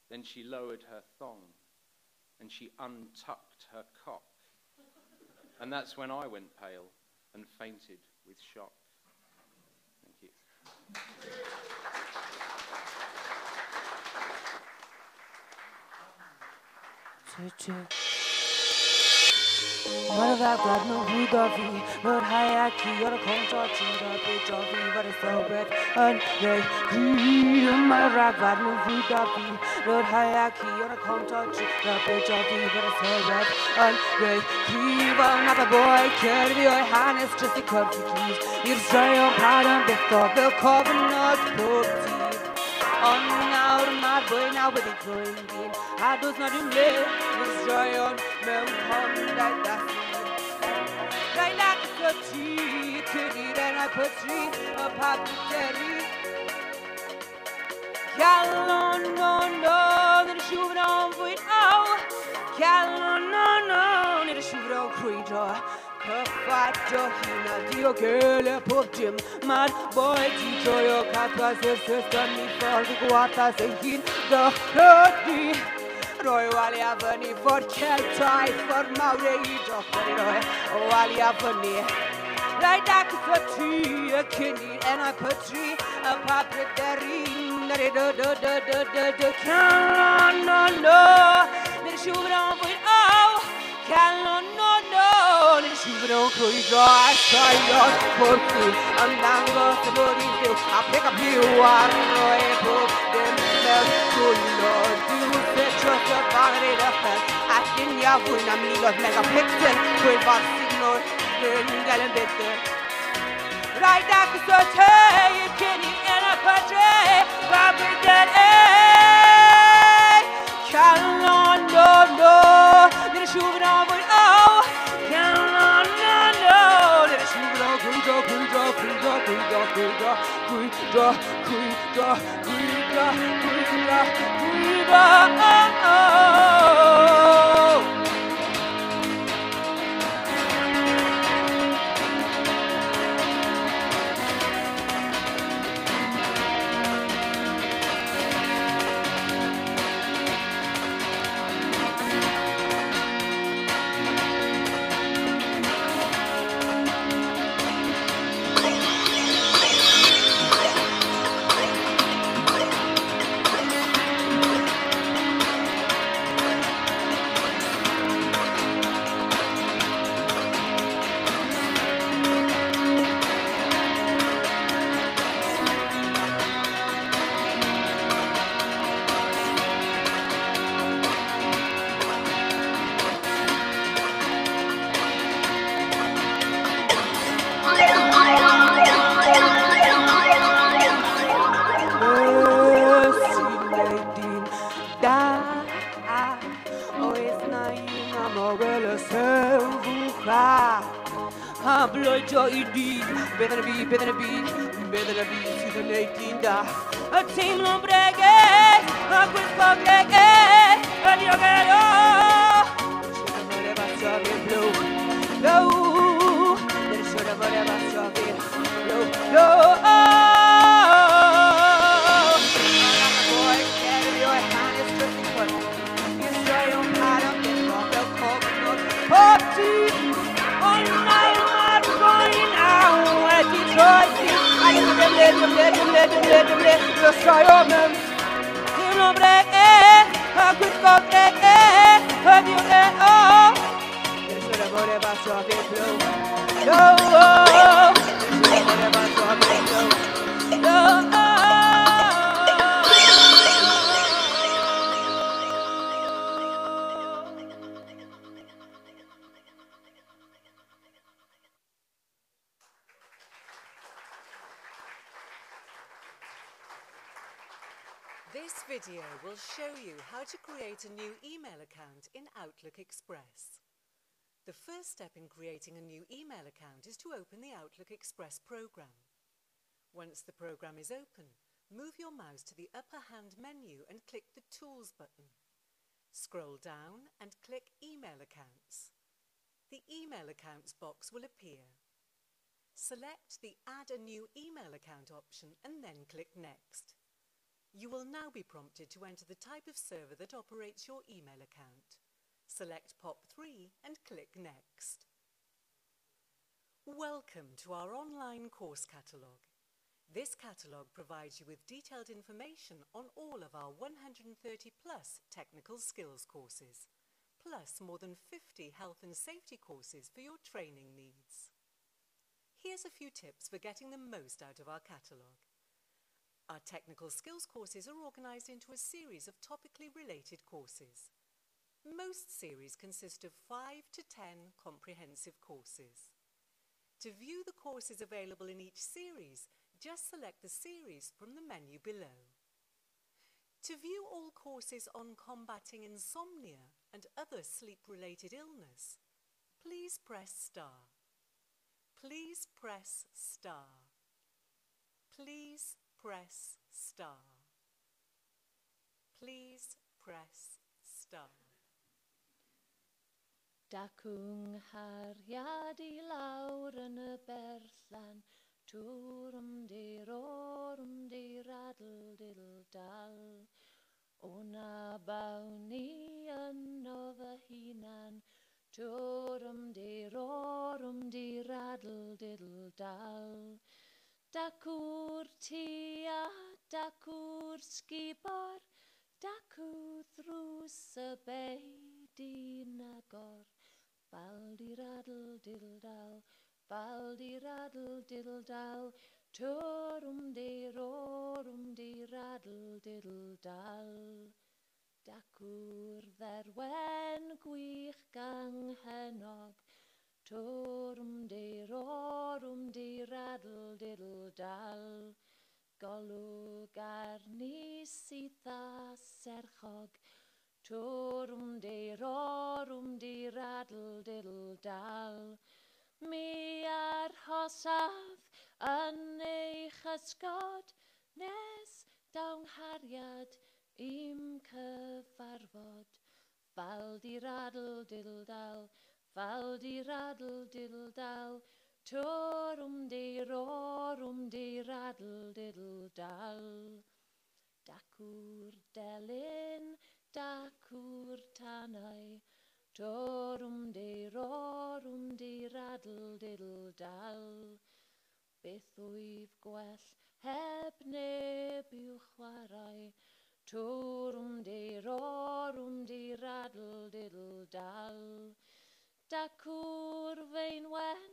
Then she lowered her thong, and she untucked her cock. And that's when I went pale and fainted with shock. Thank you. Mother God, no good of thee, Lord Hayaki, you're a contract, a bit of thee, but it's so bad, and they Mother God, no good of thee, Lord Hayaki, you're a contract, a bit of thee, but it's so bad, and they keep another boy, carry your hand, it's just a country keys, you say your pardon before the covenant property. On our mad boy now with the growing bean. I does not in lay with joy on milk on like that. Like that a tea, kitty, then I put tea, a papery. Callon, no, then shoot it on with oh. Callon, no, then shoot it on creature. Fatto hina dio che le portim mad boy ti gioio capa se mi forgi guata se hin the dirty Roy wali avani for cheltai for maurito for wali avani like that for tea a kidney and I put tree a puppet darin the can no the shoe on with oh can no Shubro Kuijo, I saw your porky, and Dango, the body do. I pick up you, I know them, good Lord, you set just a body up. I think you would not need of like a pixel, with a signal, then get a bit there. Right back to the tay, you kitty, and a patray, Robert dead, Calon, no, the Shubro would oh. jo I did. Better be sydd yn neud i'n da. Y teimlo'n bregus, a gwisgo gregus, a diogel o. Should have ever saw me blow, blow. Then should have ever saw me blow, blow. Boy, carry your hand, it's just a cut. You say you're mad, I'm getting off the coconut. Party, all night, I'm going out at Detroit. I get them let, just try your man. You know, break, a quick cock, have you let, oh. You should have ever saw me blow, blow. You should have ever saw me blow, blow. This video will show you how to create a new email account in Outlook Express. The first step in creating a new email account is to open the Outlook Express program. Once the program is open, move your mouse to the upper hand menu and click the Tools button. Scroll down and click Email Accounts. The Email Accounts box will appear. Select the Add a New Email Account option and then click Next. You will now be prompted to enter the type of server that operates your email account. Select POP3 and click Next. Welcome to our online course catalogue. This catalogue provides you with detailed information on all of our 130 plus technical skills courses, plus more than 50 health and safety courses for your training needs. Here's a few tips for getting the most out of our catalogue. Our technical skills courses are organised into a series of topically related courses. Most series consist of 5 to 10 comprehensive courses. To view the courses available in each series, just select the series from the menu below. To view all courses on combating insomnia and other sleep-related illness, please press star. Please press star. Please press star. Please press star. Dacwng hariad I lawr yn y berllan, twrmdir adl diddle dal. O'na bawni yno fy hunan, twrmdir adl diddle dal. Dacw'r ti a dacw'r sgibor, dacw ddrws y beid i'n agor. Baldi'r adl diddle dal, baldi'r adl diddle dal, twrmdir adl diddle dal. Dacw'r dderwen gwych ganghennog, twrmdir adl diddle dal. Golwg arni sydd a serchog, twrmdir adl diddle dal. Mi arhosaf yn eich ysgod, nes dawn hariad i'm cyfarfod. Faldi'r adl diddle dal, faldi'r adl diddle dal, twrmdir adl diddle dal. Dacw'r delyn, dacw'r tanau, twrmdir adl diddle dal. Beth wyf gwell heb neb i'w chwarae, twrmdir adl diddle dal. Dacw'r feinwen,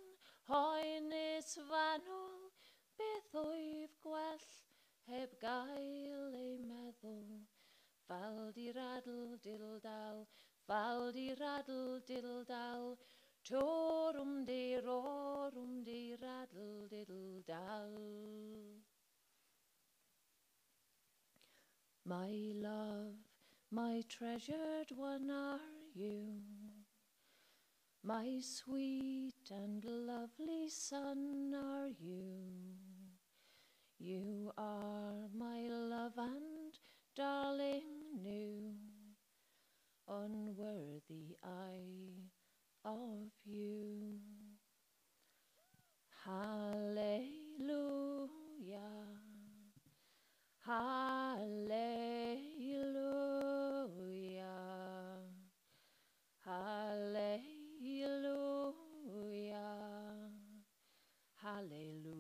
hoenus fanwl, beth wyf gwell heb gael ei meddwl. Faldi'r adl diddle dal, faldi'r adl diddle dal, twrmdir adl diddle dal. My love, my treasured one are you. My sweet and lovely son are you. You are my love and darling new. Unworthy I of you. Hallelujah, hallelujah, hallelujah, hallelujah.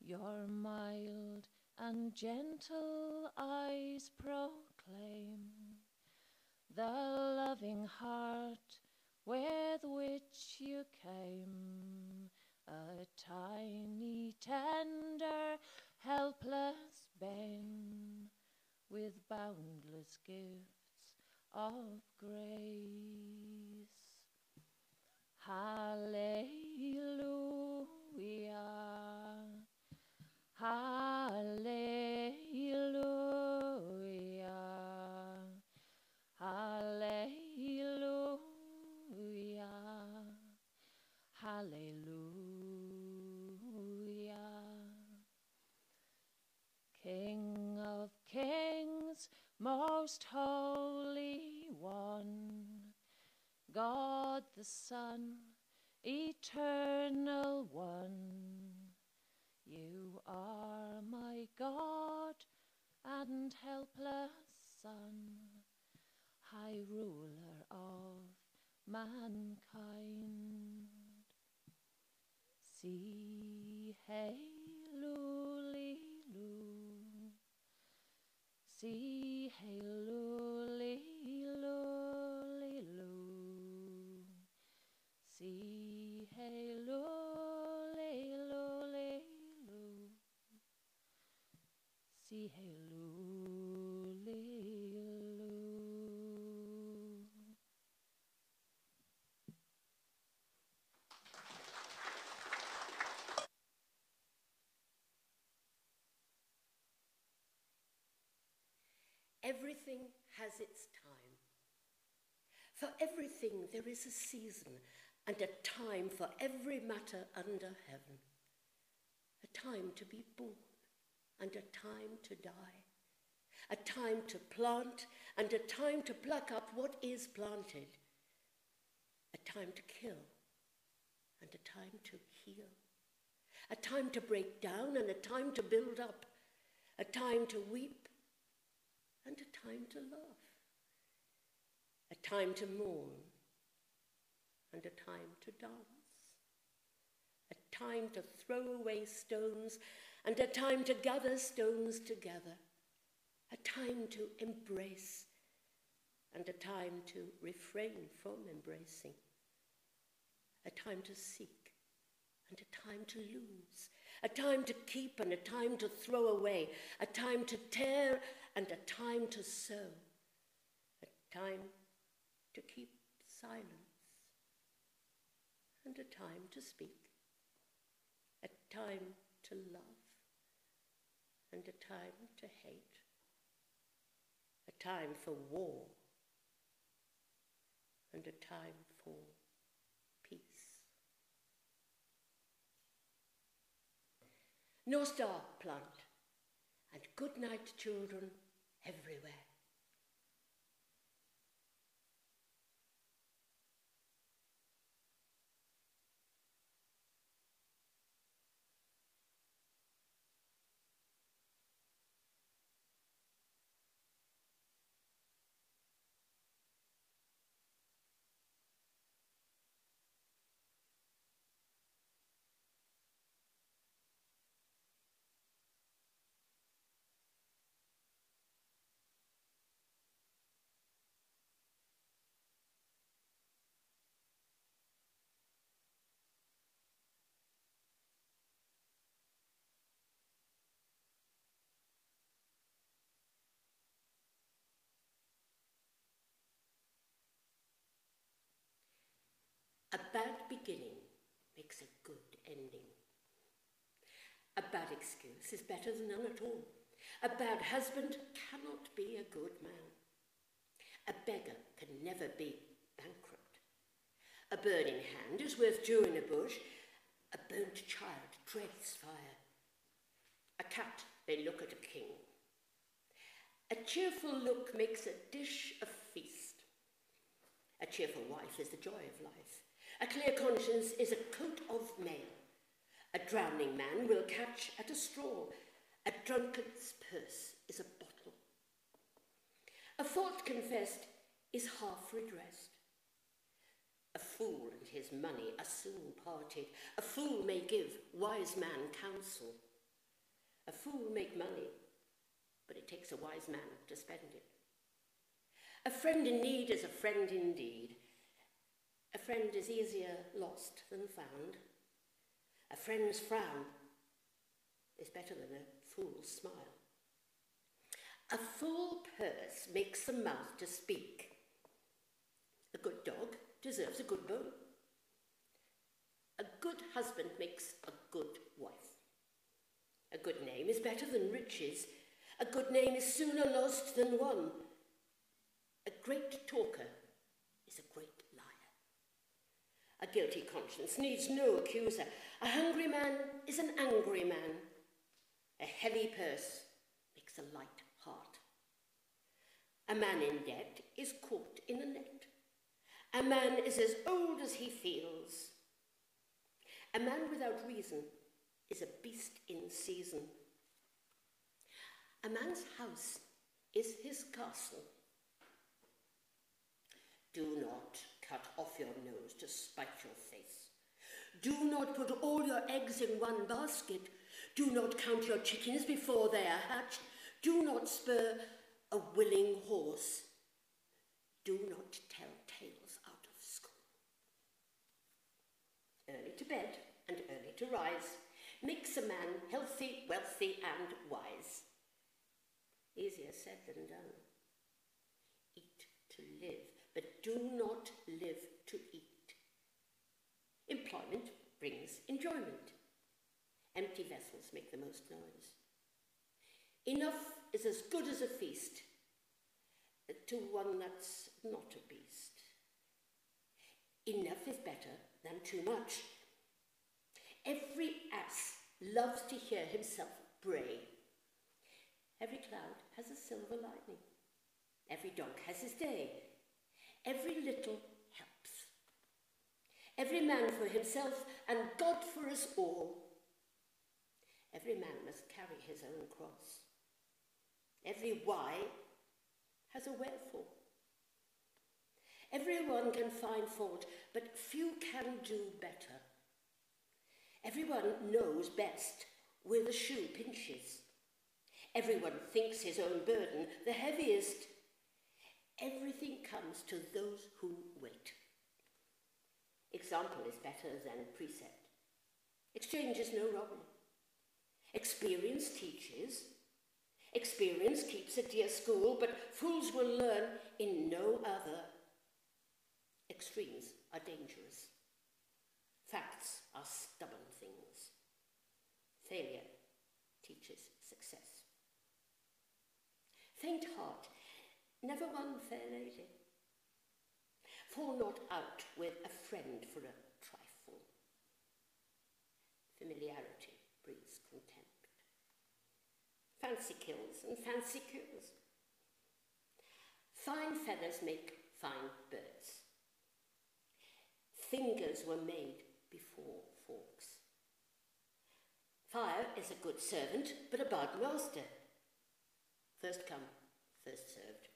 Your mild and gentle eyes proclaim the loving heart with which you came, a tiny, tender, helpless babe, with boundless gifts of grace. Hallelujah, hallelujah, hallelujah, hallelujah. King of kings, most holy one, God the Son, eternal one, you are my God and helpless Son, High Ruler of mankind. See, hey, luli, loo. See, hey, luli, luli, loo. See, hey, luli, luli, loo. See, hey, luli, loo. Everything has its time. For everything there is a season and a time for every matter under heaven. A time to be born and a time to die. A time to plant and a time to pluck up what is planted. A time to kill and a time to heal. A time to break down and a time to build up. A time to weep and a time to laugh, a time to mourn and a time to dance, a time to throw away stones and a time to gather stones together, a time to embrace and a time to refrain from embracing, a time to seek and a time to lose, a time to keep and a time to throw away, a time to tear and a time to sow, a time to keep silence, and a time to speak, a time to love, and a time to hate, a time for war, and a time for peace. No star plant, and good night, children, everywhere. A bad beginning makes a good ending. A bad excuse is better than none at all. A bad husband cannot be a good man. A beggar can never be bankrupt. A bird in hand is worth dew in a bush. A burnt child dreads fire. A cat may look at a king. A cheerful look makes a dish a feast. A cheerful wife is the joy of life. A clear conscience is a coat of mail. A drowning man will catch at a straw. A drunkard's purse is a bottle. A fault confessed is half redressed. A fool and his money are soon parted. A fool may give wise man counsel. A fool make money, but it takes a wise man to spend it. A friend in need is a friend indeed. A friend is easier lost than found. A friend's frown is better than a fool's smile. A full purse makes the mouth to speak. A good dog deserves a good bone. A good husband makes a good wife. A good name is better than riches. A good name is sooner lost than won. A great talker is a great liar. A guilty conscience needs no accuser. A hungry man is an angry man. A heavy purse makes a light heart. A man in debt is caught in a net. A man is as old as he feels. A man without reason is a beast in season. A man's house is his castle. Do not cut off your nose to spite your face. Do not put all your eggs in one basket. Do not count your chickens before they are hatched. Do not spur a willing horse. Do not tell tales out of school. Early to bed and early to rise makes a man healthy, wealthy, and wise. Easier said than done. Eat to live, but do not live to eat. Employment brings enjoyment. Empty vessels make the most noise. Enough is as good as a feast to one that's not a beast. Enough is better than too much. Every ass loves to hear himself bray. Every cloud has a silver lining. Every dog has his day. Every little helps. Every man for himself and God for us all. Every man must carry his own cross. Every why has a wherefore. Everyone can find fault, but few can do better. Everyone knows best where the shoe pinches. Everyone thinks his own burden the heaviest. Everything comes to those who wait. Example is better than precept. Exchange is no robbery. Experience teaches. Experience keeps a dear school, but fools will learn in no other. Extremes are dangerous. Facts are stubborn things. Failure teaches success. Faint heart never won fair lady. Fall not out with a friend for a trifle. Familiarity breeds contempt. Fancy kills and fancy cures. Fine feathers make fine birds. Fingers were made before forks. Fire is a good servant, but a bad master. First come, first served.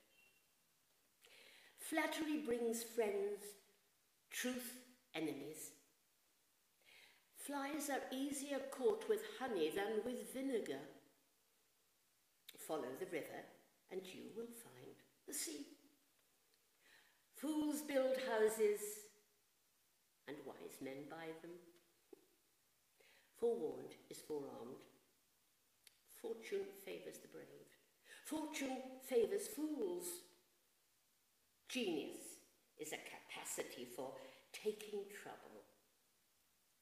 Flattery brings friends, truth enemies. Flies are easier caught with honey than with vinegar. Follow the river and you will find the sea. Fools build houses and wise men buy them. Forewarned is forearmed. Fortune favours the brave. Fortune favours fools. Genius is a capacity for taking trouble.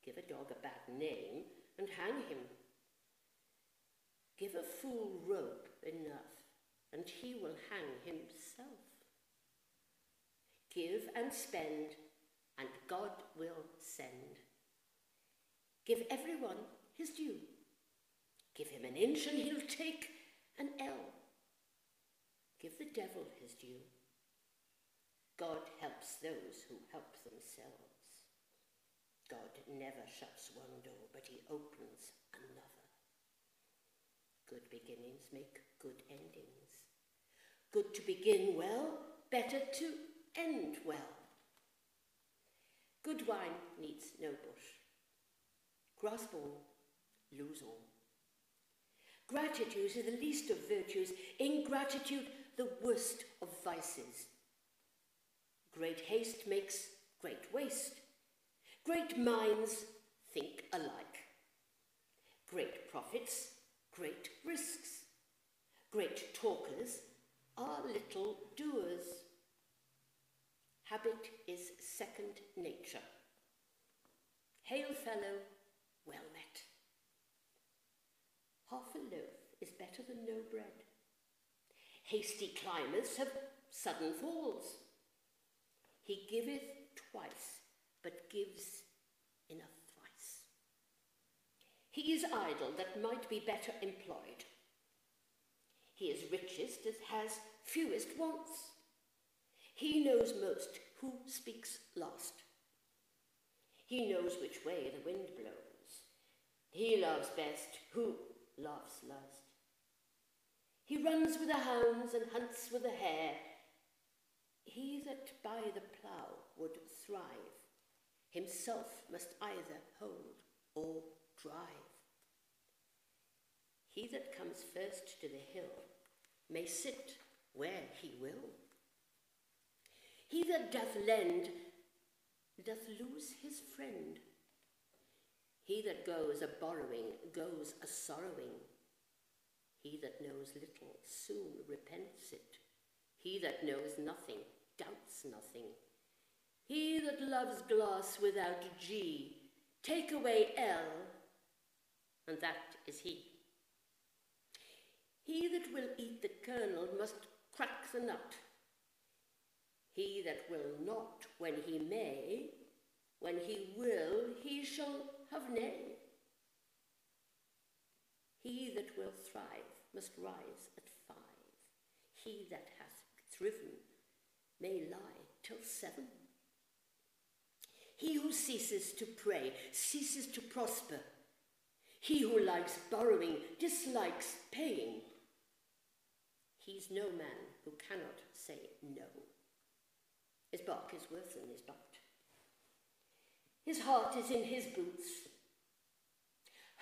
Give a dog a bad name and hang him. Give a fool rope enough and he will hang himself. Give and spend, and God will send. Give everyone his due. Give him an inch and he'll take an ell. Give the devil his due. God helps those who help themselves. God never shuts one door, but he opens another. Good beginnings make good endings. Good to begin well, better to end well. Good wine needs no bush. Grasp all, lose all. Gratitude is the least of virtues, ingratitude the worst of vices. Great haste makes great waste. Great minds think alike. Great profits, great risks. Great talkers are little doers. Habit is second nature. Hail fellow, well met. Half a loaf is better than no bread. Hasty climbers have sudden falls. He giveth twice, but gives in a thrice. He is idle that might be better employed. He is richest that has fewest wants. He knows most who speaks last. He knows which way the wind blows. He loves best who loves last. He runs with the hounds and hunts with the hare. He that by the plough would thrive, himself must either hold or drive. He that comes first to the hill may sit where he will. He that doth lend doth lose his friend. He that goes a borrowing goes a sorrowing. He that knows little soon repents it. He that knows nothing doubts nothing. He that loves glass without G, take away L, and that is he. He that will eat the kernel must crack the nut. He that will not when he may, when he will, he shall have nay. He that will thrive must rise at 5. He that hath thriven may lie till 7. He who ceases to pray ceases to prosper. He who likes borrowing dislikes paying. He's no man who cannot say no. His bark is worse than his bite. His heart is in his boots.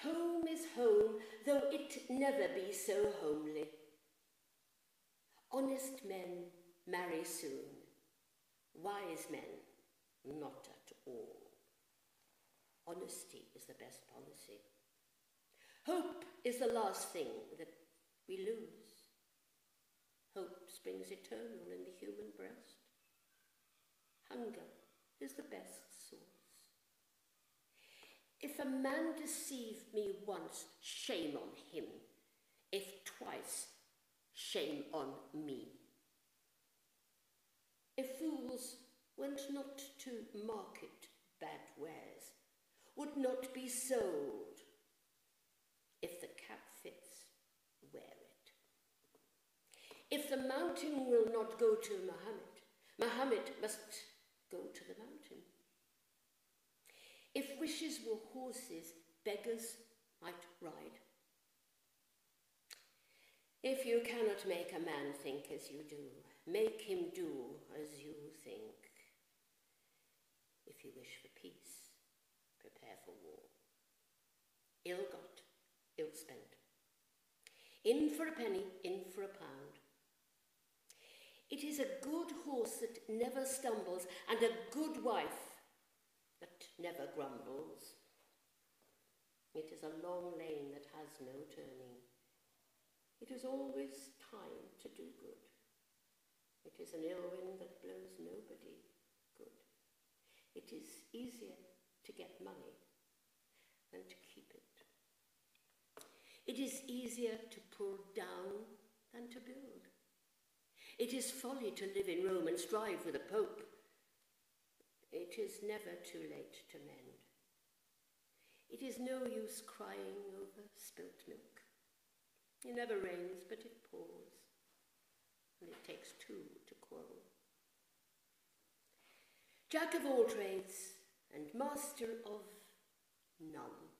Home is home, though it never be so homely. Honest men marry soon. Wise men, not at all. Honesty is the best policy. Hope is the last thing that we lose. Hope springs eternal in the human breast. Hunger is the best source. If a man deceive me once, shame on him. If twice, shame on me. If fools went not to market bad wares, would not be sold. If the cap fits, wear it. If the mountain will not go to Muhammad, Muhammad must go to the mountain. If wishes were horses, beggars might ride. If you cannot make a man think as you do, make him do as you think. If you wish for peace, prepare for war. Ill got, ill spent. In for a penny, in for a pound. It is a good horse that never stumbles, and a good wife that never grumbles. It is a long lane that has no turning. It is always time to do good. It is an ill wind that blows nobody good. It is easier to get money than to keep it. It is easier to pull down than to build. It is folly to live in Rome and strive with a pope. It is never too late to mend. It is no use crying over spilt milk. It never rains, but it pours, and it takes two to quarrel. Jack of all trades and master of none.